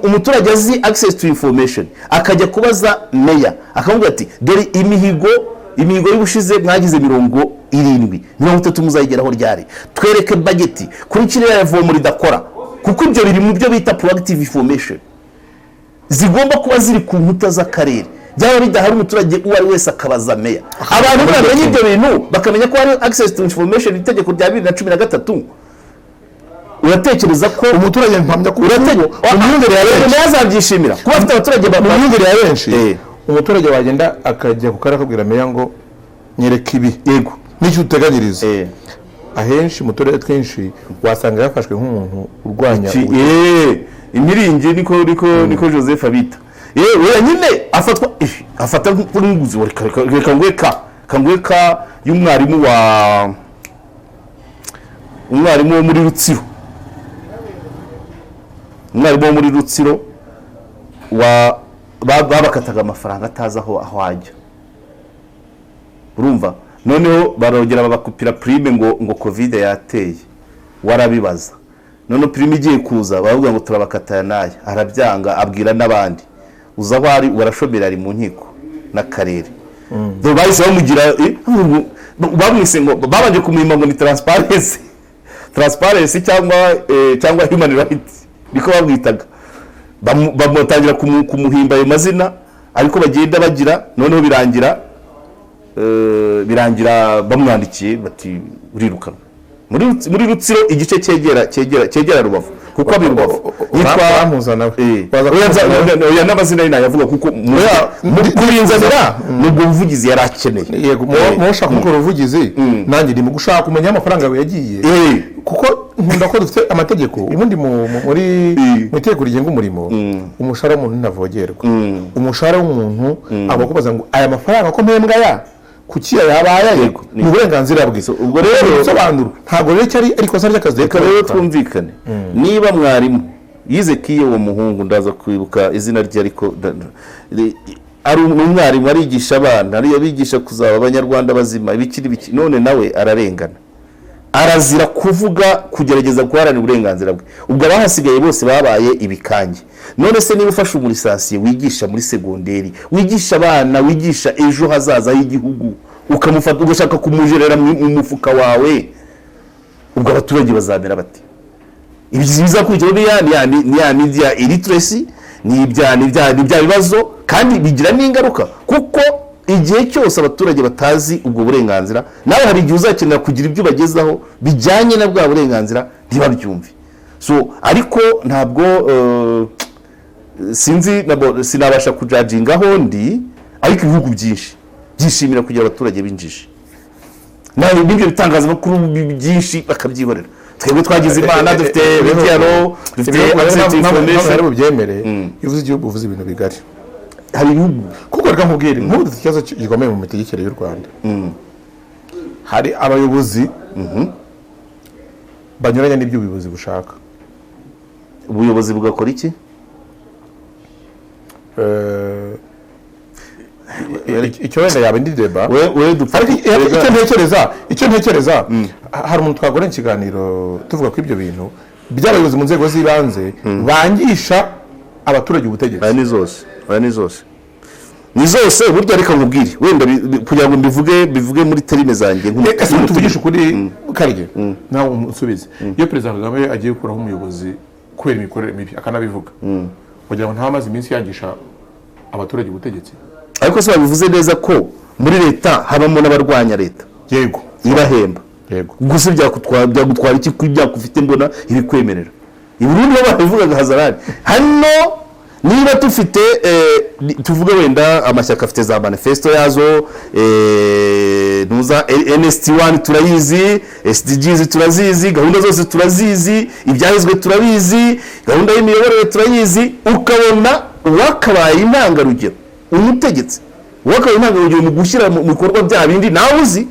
Umuturage azi access to information akajya kubaza meya akamubwira ati dore imihigo y'ubushize mwagize 70 30 muzayigeraho ryari, twereke budget kuri kiriya yavomo ridakora, kuko ibyo biri mu byo bita proactive information zigomba kuba ziri ku nkuta z'akarere. Byaba bidahari umuturage uwo ari wese akabaza meya, abantu bamenye ibyo bintu bakamenya ko hari access to information itegeko rya 2013. Uratekereza ko umuturage mpamya ko umwumvire yawe yazabyishimira kuba afite abaturage umwumvire ya benshi umuturage wagenda akajya ku karere akabwira meya ngo nyereka ibi yego n'icyo uteganyiriza ahenshi mu turere twinshi wasanga yafashwe nk'umuntu urwanya imiringi niko Joseph abita we nyine afata nk'umuguzi reka ngweka y'umwarimu wo muri Rutsiro. Umwarimu wo muri Rutsiro babakataga amafaranga ataza aho ajya, urumva. Noneho barongera babakupira prime ngo covid yateye, warabibaza. None prime igiye kuza bavuga ngo turabakataya naye, arabyanga abwira n'abandi uza aho ari warashobera ari mu nkiko n'akarere. Do bahise bamugira bamwise ngo babanje kumwima ngo ni transparency cyangwa human rights niko babwitaga. Bamutangira kumuhimba ayo mazina ariko bagenda bagira, noneho birangira bamwandikiye bati urirukanwa muri Rutsiro igice cyegera Rubavu kuko abi Rubavu yitwa mpuzana oya n'amazina y'ina yavuga kuko muri kubinzanira nubwo buvugizi yarakeneye. Yego mushaka gukora ubuvugizi nanjye ndi mu gushaka kumenya amafaranga yawe yagiye kuko nkunda ko dufite amategeko ubundi muri itegeko rigenga umurimo umushahara w'umuntu ntavogerwa. Umushahara w'umuntu abakubaza ngo aya mafaranga ko mpembwa ya kuki yabaye ni uburenganzira bwe. Ubwo rero sobanura ntabwo rero cyari ariko sarya kazi reka rero twumvikane. Niba mwarimu yize kiye uwo muhungu ndaza kwibuka izina rye ariko ari umwarimu arigisha abana ariyo bigisha kuzaba abanyarwanda bazima ibikiri none nawe ararengana arazira kuvuga kugerageza guharanira uburenganzira bwe. Ubwo abahasigaye bose babaye ibikange. None se niba ufashe umulisasiye wigisha muri segonderi wigisha abana wigisha ejo hazaza h'igihugu ukamufata ugashaka kumujerera mu mufuka wawe, ubwo abaturage bazamera bati ibiziza kujya ni ya media illiteracy ni ibya bibazo kandi bigira n'ingaruka kuko igihe cyose abaturage batazi ubwo burenganzira nawe hari igihe uzakenera kugira ibyo bagezaho bijyanye na bwa burenganzira ntibabyumve. So ariko ntabwo sinabasha kujajingaho ndi ariko ibihugu byinshi byishimira kugira abaturage binjije nawe n'ibyo bitangazamakuru byinshi bakabyihorera. Twebwe twagize Imana dufite media dufite access to information byemere ivuze igihugu uvuze ibintu bigari hari ibihugu kuko reka nkubwire nk'ubu ikibazo gikomeye mu mitegekere y'u Rwanda. Hari abayobozi banyuranye n'ibyo ubuyobozi bushaka. Ubuyobozi bugakora iki? icyo wenda yaba indi deba we dupfa icyo ntekereza hari umuntu twagora ikiganiro tuvuga ko ibyo bintu by'abayobozi mu nzego z'ibanze bangisha abaturage ubutegetsi. Ni zose burya reka nkubwire wenda kugira ngo bivuge muri terime zanjye tuvugisha ukuri Karige nawe umusubize. Iyo Perezida Kagame agiye gukuraho umuyobozi kubera imikorere mibi akanabivuga kugira ngo ntamaze iminsi yangisha abaturage ubutegetsi, ariko se babivuze neza ko muri leta habamo n'abarwanya leta. Yego irahemba. Yego gusa byagutwara iki byakufite mbona ibikwemerera i Burundi babivugaga hazarari hano. Niba tufite tuvuga wenda amashyaka afite za manifesto yazo nuza NST1 turayizi, SDGs turazizi, gahunda zose turazizi, ibyahizwe turabizi, gahunda y'imiyoborere turayizi, ukabona wakabaye intangarugero umutegetsi wakabaye intangarugero mu gushyira mu bikorwa bya bindi nawe uzi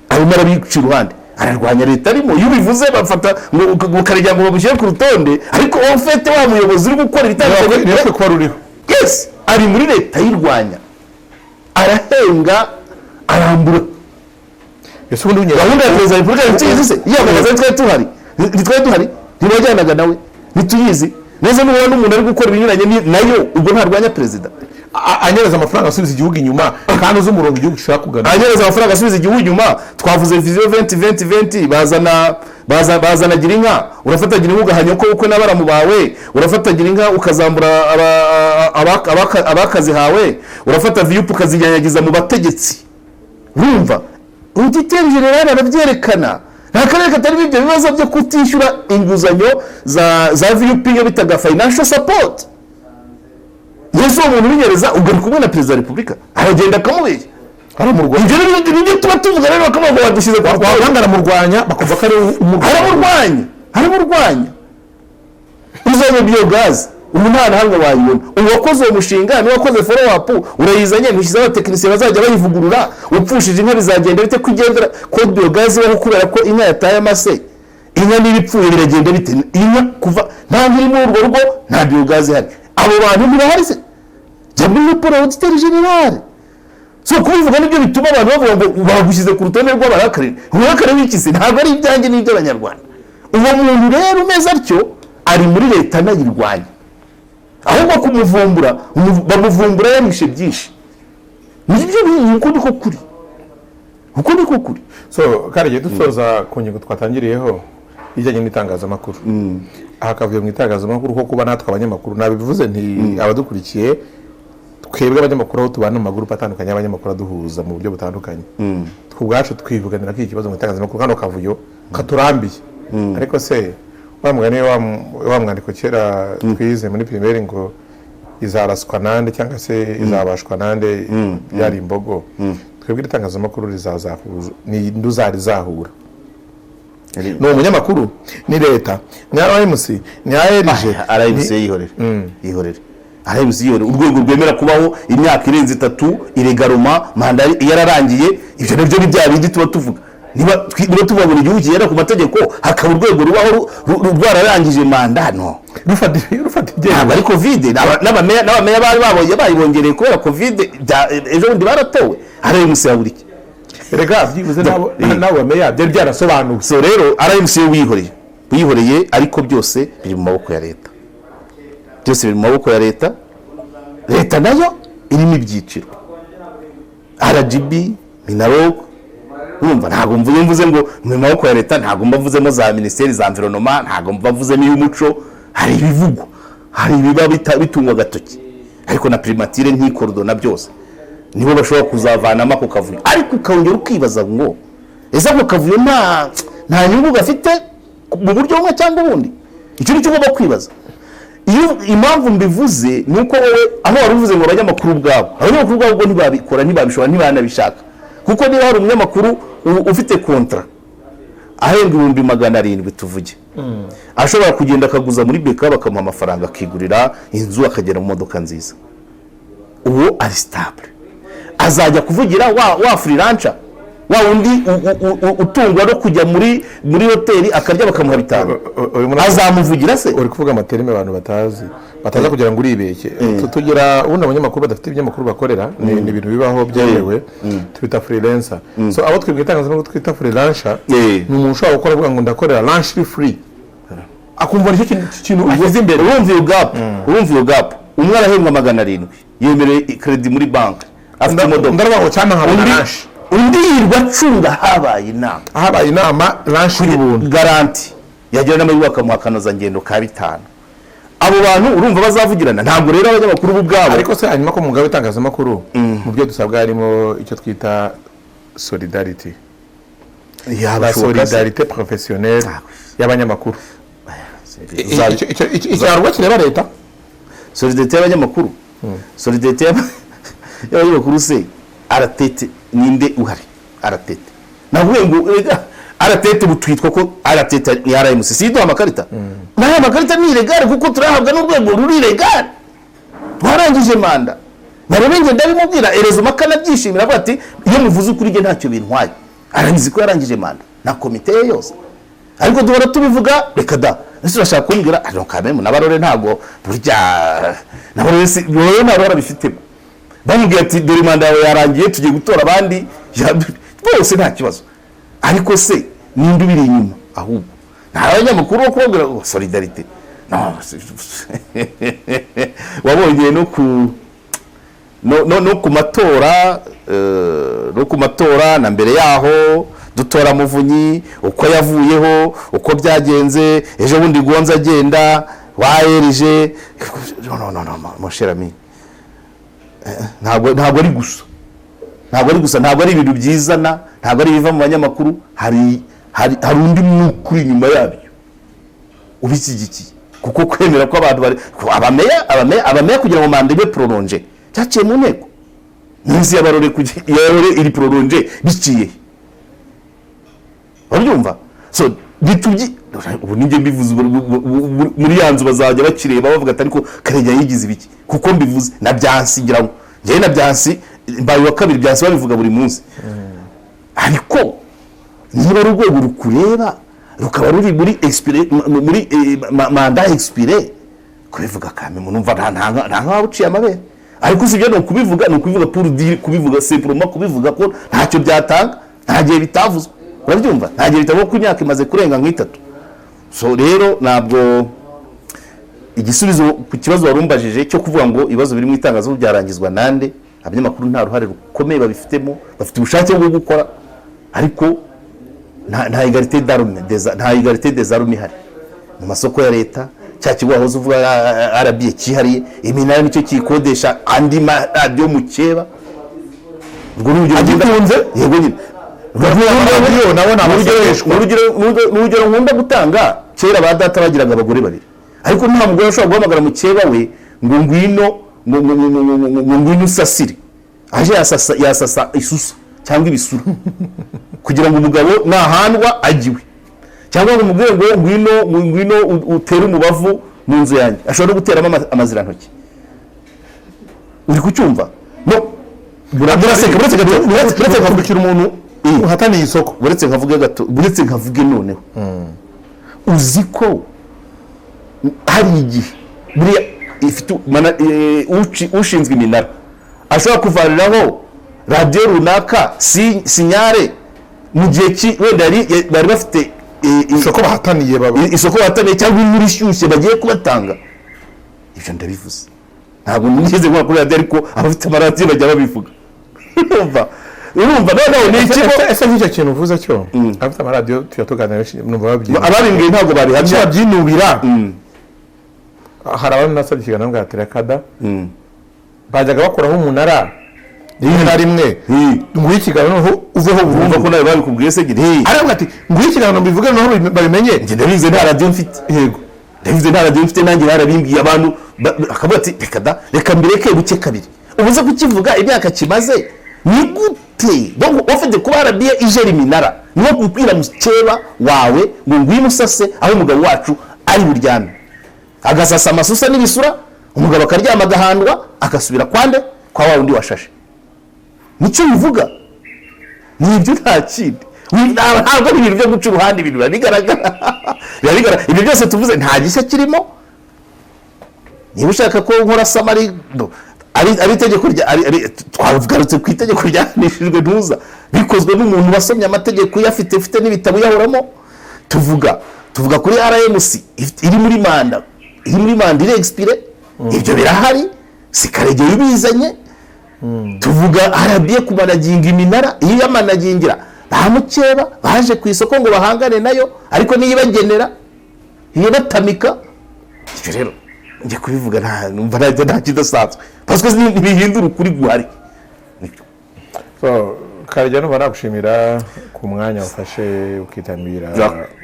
arimo arabica iruhande ararwanya leta arimo. Iyo ubivuze bafata ngo Karega ngo babushyire ku rutonde, ariko ufite wa muyobozi uri gukora ibitandukanye niyo ko ruriho. Yes, ari muri leta yirwanya, arahenga, arambura. Ese ubundi gahunda ya Perezida wa Repubulika ntiyizi se yamamaza twari duhari ntibajyanaga nawe ntituyizi neza. N'ubona n'umuntu ari gukora ibinyuranye nayo ubwo ntarwanya perezida, anyereza amafaranga asubiza igihugu inyuma kandi uzi umurongo igihugu gishaka kugana. Anyereza amafaranga asubiza igihugu inyuma. Twavuze vision 2020 bazana Girinka, urafata Girinka ugahanya ko ukwe n'abaramu bawe, urafata Girinka ukazambura abakazi hawe, urafata VUP ukazijyanyagiza mu bategetsi. Urumva Auditeur General arabyerekana nta karere katari ibyo bibazo byo kutishyura inguzanyo za VUP yo bitaga financial support. Yesu umuntu binyereza ubwo ari kumwe na Perezida wa Repubulika aragenda akamubeshya aramurwanya. Ibyo nibyo tuba tuvuga rero bakamuvuga badushyize kwa wanga aramurwanya bakumva ko ari aramurwanya. Uzanye biogaz umunana hanga wayibona, uwakoze uwo mushinga ni wakoze follow up urayizanye ntushyize abatekinisiye bazajya bayivugurura, upfushije inka bizagenda bite kugendera ko biogaz yo kubera ko inka yataye amase. Inka n'ibipfuye biragenda bite inka kuva nta ngiri mu urwo rugo nta biogaz ihari. Abo bantu ntibahari se jambo n'uporo Auditeur General. So kubivuga nibyo bituma abantu bavuga ngo bagushyize ku rutonde rw'abarakare. Uburakare w'ikisi ntabwo ari ibyanjye n'ibyo abanyarwanda. Uwo muntu rero umeze atyo ari muri leta nayirwanya, ahubwo kumuvumbura bamuvumbura yamishe byinshi. Nibyo uko niko kuri. So Karige dusoza ku ngingo twatangiriyeho ijyanye n'itangazamakuru. Aha kavuye mu itangazamakuru ko kuba natwe abanyamakuru nabivuze nti abadukurikiye twebwe abanyamakuru aho tubana mu maguru atandukanye abanyamakuru aduhuza mu buryo butandukanye. Twubwacu twivuganira ko ikibazo mu itangazamakuru kandi kavuyo katurambiye. Ariko se wamugane wa mwandiko kera twize muri primaire ngo izaraswa nande cyangwa se izabashwa nande yari imbogo. Twebwe itangazamakuru rizazahuza ni nduzari zahura. No munyamakuru ni leta ni RMC ni ARG RMC yihorere RMC urwego rwemera kubaho imyaka irenze 3 iregaruma manda yararangiye. Ibyo nabyo ni bya bindi tuba tuvuga niba tuvuga buri gihugu kigera ku mategeko hakaba urwego rubaho rwararangije manda no rufata igenda. Ari covid n'abameya bari bayibongereye kubera covid ejo bundi baratowe RMC yaburiki Erega byibuze nabo meya byari byarasobanuye. So rero RMC wihoreye ariko byose biri mu maboko ya leta. Byose biri mu maboko ya leta. Leta nayo irimo ibyiciro. RGB, Minarok, urumva ntabwo mvuze ngo mu maboko ya leta, ntabwo mbavuzemo za ministeri za environnement, ntabwo mbavuzemo y'umuco. Hari ibivugo, hari ibiba bitungwa gatoki, ariko na primature ntikordona byose nibo bashobora kuzavanamo ako kavuyo. Ariko ukongera ukibaza ngo ese ako kavuyo nta nyungu gafite mu buryo bumwe cyangwa ubundi. Icyo ni cyo ugomba kwibaza. Iyo impamvu mbivuze nuko wowe aho waruvuze ngo abanyamakuru ubwabo ntibabikora ntibabishobora ntibanabishaka, kuko niba hari umunyamakuru ufite kontra ahembwa 700 tuvuge, ashobora kugenda akaguza muri beka bakamuha amafaranga akigurira inzu akagera mu modoka nziza, uwo ari stable azajya kuvugira wa freelancer wa wundi utungwa no kujya muri hoteli akarya bakamuha 5 azamuvugira se? Uri kuvuga amaterime abantu bataza kugira ngo uribeshye. Tugira ubundi abanyamakuru badafite ibinyamakuru bakorera ni ibintu bibaho byemewe twita freelancer. So abo twibwe itangazamakuru twita freelancer ni umuntu ushobora gukora avuga ngo ndakorera lunch free, akumva nicyo kintu uvuze imbere. urumva iyo gap umwe arahembwa 700 yemereye credit muri bank afite imodoka ndarabaho cyane nkabona lunch, undi yirwa acunga habaye inama lunch y'ubuntu garanti yagira n'amahirwe akamuhakanoza ngendo ka 5. abo bantu urumva bazavugirana? Ntabwo rero abanyamakuru ubwabo. Ariko se hanyuma ko mugabo itangazamakuru mu byo dusabwa harimo icyo twita solidarity, solidarité professionnelle y'abanyamakuru. Icyo kireba leta solidarité y'abanyamakuru, solidarité y'abanyamakuru se aratete ninde uhari? Aratete navuye ngo aratete butwitwa ko aratete ni RMC sido amakarita nayo amakarita ni ilegale kuko turahabwa n'urwego ruri ilegale twarangije manda narebe ndabimubwira erezo makana byishimira avuga ati iyo muvuze ukuri nge ntacyo bintwaye arangize ko yarangije manda na komite yose. Ariko duhora tubivuga reka da ese urashaka kumbwira ari kameme nabarore ntago burya nabarore si wowe nabara bifite bamubwiye ati dore manda yawe yarangiye tugiye gutora abandi bose nta kibazo. Ariko se ninde ubiri inyuma ahubwo nta abanyamakuru bo kubabwira solidarité wabonye no ku matora na mbere yaho dutora Muvunyi uko yavuyeho uko byagenze ejo bundi Gonza agenda waerije no mon cher ami ntabwo ari gusa ntabwo ari ibintu byizana, ntabwo ari biva mu banyamakuru, hari undi mukuri nyuma yabyo ubisigikiye kuko kwemera ko abantu bari abameya kugira ngo manda ibe prolonge cyaciye mu nteko n'inzi y'abarore iri prolonge biciye babyumva. So bitubyi ubu ninjye mbivuze muri yanzu bazajya bakireba bavuga ati ariko Karenya yigize ibiki kuko mbivuze na byansi ngira ngo ngiye na byansi mbaye wa kabiri byansi babivuga buri munsi. Ariko niba urwego rukureba rukaba ruri muri manda expire kubivuga kame munumva nta nkabuciye amabere. Ariko sibyo no kubivuga pour dire kubivuga simplement kubivuga ko ntacyo byatanga nta gihe bitavuzwe urabyumva nta gihe bitabo ku myaka imaze kurenga nk'itatu. So rero nabwo igisubizo ku kibazo warumbajije cyo kuvuga ngo ibibazo biri mu itangazo byarangizwa nande abanyamakuru nta ruhare rukomeye babifitemo, bafite ubushake bwo gukora ariko nta égalité des armes ihari mu masoko ya leta. Cya kigo aho uvuga RBA kihariye iminara nicyo kikodesha andi radio mu cyeba urwo rugero agitunze yego nyine urugero nkunda gutanga kera ba data bagiraga abagore babiri ariko nta mugore ashobora guhamagara mu cyeba we ngo ngwino usasire aje yasasa isusa cyangwa ibisura kugira ngo umugabo nahandwa agiwe cyangwa ngo umugore ngo ngwino utere umubavu mu nzu yanjye ashobora no guteramo amazirantoki. Uri kucyumva no buretse nkavugikira umuntu uhataniye isoko buretse nkavuge noneho uzi ko hari igihe buriya ifite ushinzwe iminara ashobora kuvaniraho radio runaka sinyare mu gihe wenda bari bafite isoko bahataniye cyangwa inkuru ishyushye bagiye kubatanga. Ibyo ndabivuze ntabwo nigeze nkora kuri radio ariko abafite amaradiyo bajya babivuga urumva noneho ni ikigo ese nk'icyo kintu uvuze cyo abafite amaradiyo tuyatuganira numva babyiye ababimbwiye ntabwo babihamya byinubira. Hari abantu nasabye ikiganiro bwa Terakada bajyaga bakoraho umunara rimwe na rimwe ngo ikiganiro uveho burumva ko nawe babikubwiye se gire aravuga ati ngo ikiganiro mbivuge naho babimenye nge ndabize nta radio mfite yego ndabize nta radio mfite nanjye barabimbwiye abantu akavuga ati reka mbireke buke kabiri ubuze kukivuga imyaka kimaze ni gute donc ofite kuba RBA ijeri minara no kukwira mucyeba wawe ngo ngwino usase aho umugabo wacu ari buryame agasasa amasusa n'ibisura umugabo akaryama agahandwa agasubira kwande kwa wa wundi washashe nicyo bivuga nibyo nta kindi ntabwo ari ibintu byo guca uruhande ibintu birabigaragara ibyo byose tuvuze nta gishya kirimo niba ushaka ko nkora samari ari itegeko twagarutse ku itegeko ryahanishijwe ntuza bikozwe n'umuntu wasomye amategeko uyafite ufite n'ibitabo uyahoramo tuvuga kuri RMC iri muri manda iri expire ibyo birahari sikaregeye ibizanye tuvuga arabiye kumanaginga iminara iyo yamanagingira bamukeba baje ku isoko ngo bahangane nayo ariko niyibagenera iyo batamika ibyo rero nje kubivuga nta kidasanzwe parce que ntibihindura ukuri guhari. So Karijya no baragushimira ku mwanya wafashe ukitambira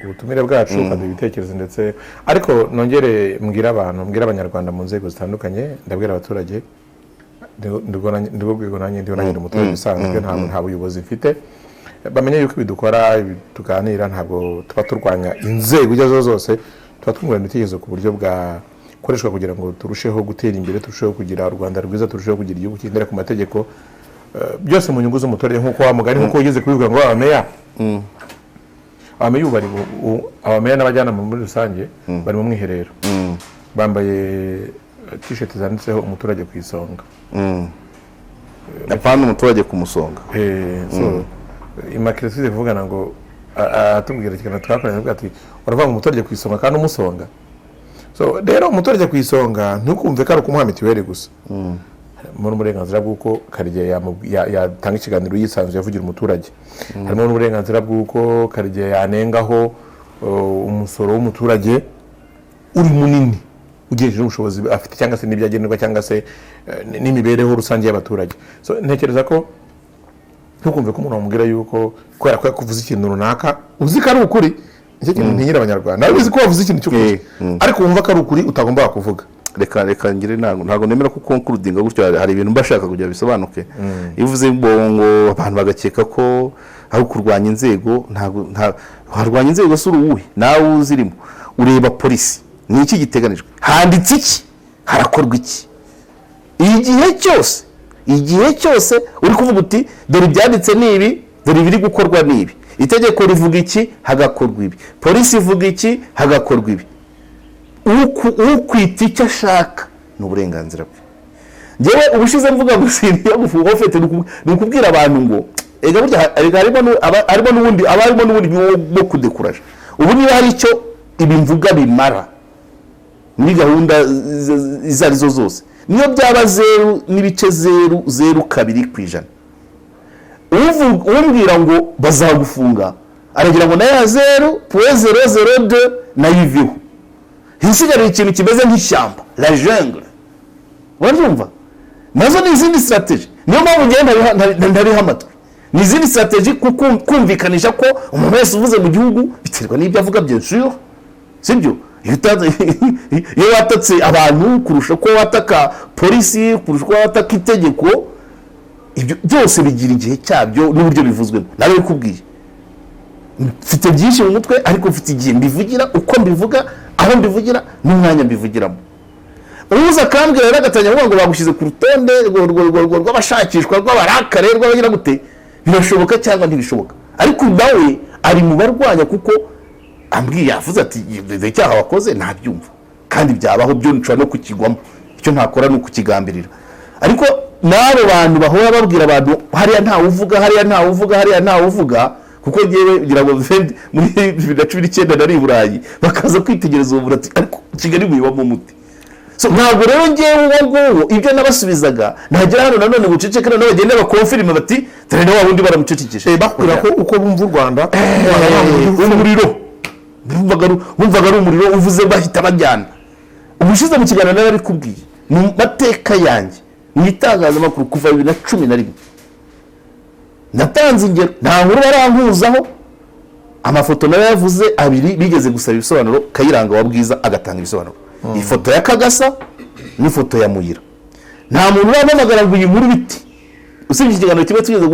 ubutumire bwacu kandi ibitekerezo ndetse ariko nongere mbwira abanyarwanda mu nzego zitandukanye ndabwira abaturage ndibwo nanjye ndi umuturage usanzwe nta buyobozi mfite bamenye yuko ibidukora tuganira ntabwo tuba turwanya inzego izo zose tuba twungurana ibitekerezo ku buryo bwakoreshwa kugira ngo turusheho gutera imbere turusheho kugira u Rwanda rwiza turusheho kugira igihugu kigendera ku mategeko byose mu nyungu z'umuturage nk'uko wamugani nk'uko ugeze kubivuga ngo abameya abameya n'abajyanama muri rusange bari mu mwiherero bambaye t-shirt zanditseho umuturage ku isonga apana umuturage ku musonga so imakirisi zivugana ngo atubwira ikintu twakoranye avuga ati uravuga umuturage ku isonga kandi umusonga so rero umuturage ku isonga ntukumve ko ari ukumuha mitiweli gusa muri uburenganzira bw'uko Karijya yatanga ikiganiro yisanzuye yavugira umuturage harimo n'uburenganzira bw'uko Karijya yanengaho umusoro w'umuturage uri munini ugejeje ubushobozi afite cyangwa se n'ibyagenerwa cyangwa se n'imibereho rusange y'abaturage so ntekereza ko ntukumve ko umuntu amubwira yuko kubera ko yakuvuze ikintu runaka uzi ko ari ukuri icyo kintu ntinyira abanyarwanda nawe uzi ko wavuze ikintu cy'ukuri ariko wumva ko ari ukuri utagomba kuvuga reka ngire ntabwo nemera ko konkurudinga gutyo hari ibintu mbashaka kugira bisobanuke ivuze ngo abantu bagakeka ko ari kurwanya inzego harwanya inzego suri uwuhe nawe uzirimo ureba polisi ni iki giteganijwe handitse iki harakorwa iki igihe cyose uri kuvuga uti dore ibyanditse n'ibi dore ibiri gukorwa n'ibi itegeko rivuga iki hagakorwa ibi polisi ivuga iki hagakorwa ibi ukwita icyo ashaka ni uburenganzira bwe njyewe ubushize mvuga ngo siniya gufunga ofete ni ukubwira abantu ngo harimo n'ubundi bwo kudekuraje ubu niba hari icyo ibi mvuga bimara muri gahunda izo arizo zose niyo byaba 0.002%. umbwira ngo bazagufunga aragira ngo nayo 0.002 nayiviho hisigaye ikintu kimeze nk'ishyamba la jungle wumva nazo ni izindi strategy niyo mpamvu ngenda ndariha amatwi ni izindi strategy kumvikanisha ko umuntu wese uvuze mu gihugu biterwa n'ibyo avuga byinshi sibyo iyo watatse abantu kurusha ko wataka polisi kurusha ko wataka itegeko ibyo byose bigira igihe cyabyo n'uburyo bivuzwemo nawe kubwiye mfite byinshi mu mutwe ariko mfite igihe mbivugira uko mbivuga aho mbivugira n'umwanya mbivugiramo uruza kambwira rero agatanya ngo bagushyize ku rutonde rw'abashakishwa rw'abarakare rw'abagira gute birashoboka cyangwa ntibishoboka ariko nawe ari mu barwanya kuko ambwiye yavuze ati icyaha wakoze ntabyumva kandi byabaho byo nshobora no kukigwamo icyo ntakora ni ukukigambirira ariko n'abo bantu bahora babwira abantu hariya ntawe uvuga kuko ngewe ngira ngo muri 2019 nari i Burayi bakaza kwitegereza ubu ati ariko Kigali muyibamo umuti so ntabwo rero ngewe ngo ibyo nabasubizaga nagera hano nanone gucecekana no bagende bakonfirme bati dore nawe wundi baramucecekesha bakubwira ko uko bumva u Rwanda umuriro bumvaga ari umuriro uvuze bahita bajyana ubushize mu kiganiro nari kubwiye mu mateka yanjye mu itangazamakuru kuva 2011 natanze ingero nta nkuru barankuzaho amafoto nayo yavuze abiri bigeze gusaba ibisobanuro Kayiranga wa Bwiza agatanga ibisobanuro ifoto ya Kagasa n'ifoto ya Muyira nta muntu uramamagara ngo iyi nkuru biti usibye ikiganiro kimwe tugeze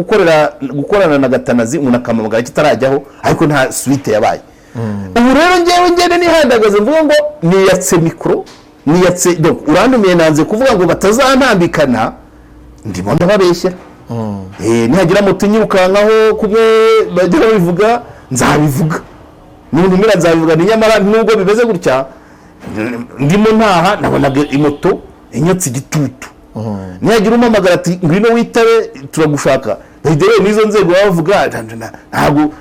gukorana na Gatanazi umuntu akamamagara kitarajyaho ariko nta suite yabaye ubu rero ngende nihandagaze mvuga ngo niyatse mikro donc urandumiye nanze kuvuga ngo batazantambikana ndimo ndababeshyera nihagira moto nyirukankaho kumwe bajya babivuga nzabivuga n'ubundi mwira nzabivuga nyamara nubwo bimeze gutya ndimo ntaha nabonaga imoto inyotse igitutu nihagira umamagara ati ngwino witabe turagushaka bahidere n'izo nzego bavuga ntabwo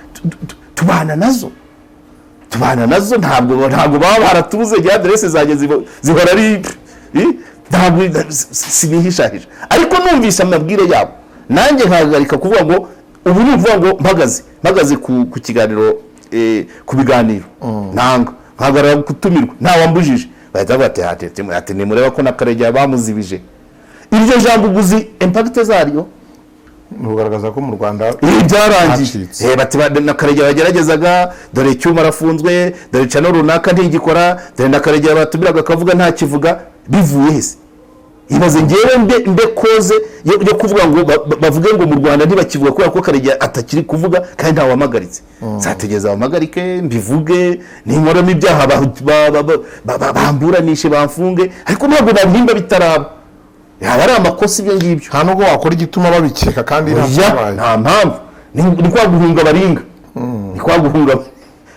tubana nazo ntabwo baba baratubuze ya adresse zanjye zihora ari ntabwo sinihishahisha ariko numvise amabwire yabo nanjye nkagarika kuvuga ngo ubu numvuga ngo mpagaze ku kiganiro ku biganiro nanga nkagarara kutumirwa nta wambujije bahita bavuga ati nimureba ko n'Akaregeya bamuzibije iryo jambo uguzi impact zaryo nugaragaza ko mu Rwanda byarangiye bati n'Akaregeya bageragezaga dore cyuma arafunzwe dore cano runaka ntigikora dore n'Akaregeya batumiraga akavuga nta kivuga bivuye hese ibaze ngewe mbe koze yo kuvuga ngo bavuge ngo mu Rwanda ntibakivuga kubera ko Karegeya atakiri kuvuga kandi nta wamagaritse zategeza bamagarike mbivuge ninkoramo ibyaha bamburanishe bamfunge ariko ntabwo nabimba bitaraba yaba ari amakosa ibyo ngibyo nta nubwo wakora igituma babikeka kandi nta mpamvu ni kwa guhunga baringa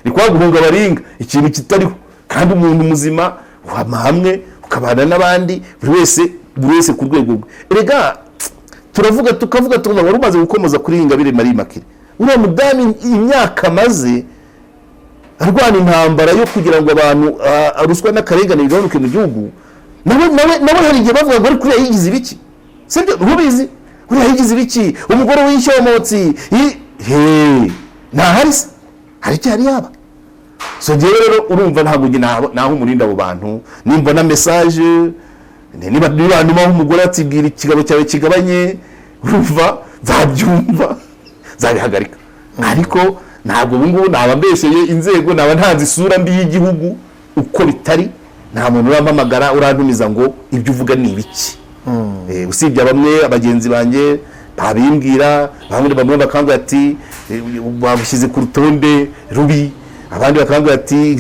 ni kwa guhunga baringa ikintu kitariho kandi umuntu muzima hamwe ukabana n'abandi buri wese ku rwego rwe erega tukavuga wari umaze gukomoza kuri Ingabire Marie Immaculée uriya mudamu imyaka maze arwana intambara yo kugira ngo abantu aruswa n'akarengane bigabanuke mu gihugu nawe hari igihe bavuga ngo kuriya yigize ibiki sibyo ntubizi kuriya yigize ibiki umugore w'ishyomotsi ntahari se hari cyari yaba so ngewe rero urumva ntabwo naho umurinda abo bantu nimba na message niba numa umugore atibwira ikigabo cyawe kigabanye urumva zabyumva zabihagarika ariko ntabwo ubungubu naba mbesheye inzego naba ntanze isura mbi y'igihugu uko bitari nta muntu urampamagara urantumiza ngo ibyo uvuga ni ibiki usibye bamwe abagenzi banjye babimbwira bamwe bakambwira ati babushyize ku rutonde rubi abandi bakambwira ati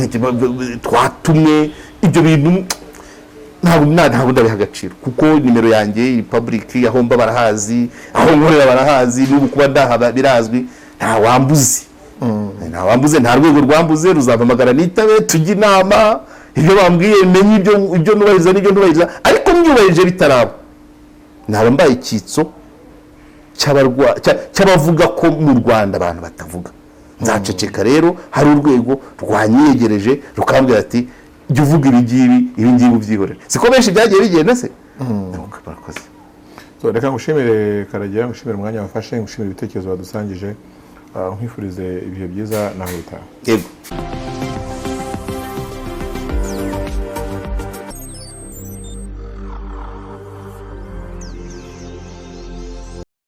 twatumwe ibyo bintu ntabwo ndabiha agaciro kuko nimero yanjye iri public aho mba barahazi aho nkorera barahazi n'ubu kuba ndaha birazwi nta wambuze nta rwego rwambuze ruzampamagara nitabe tujye inama ibyo bambwiye menye ibyo nubahiriza n'ibyo ntubahiriza ariko mbyubahirije bitaraba naba mbaye icyitso cy'abavuga ko mu Rwanda abantu batavuga nzaceceka rero hari urwego rwanyegereje rukambwira ati jya uvuga ibi ngibi ubyihorere siko benshi byagiye bigenda se reka ngushimire Karegeya ngushimire umwanya wafashe ngushimire ibitekerezo wadusangije nkwifurize ibihe byiza naho utaha yego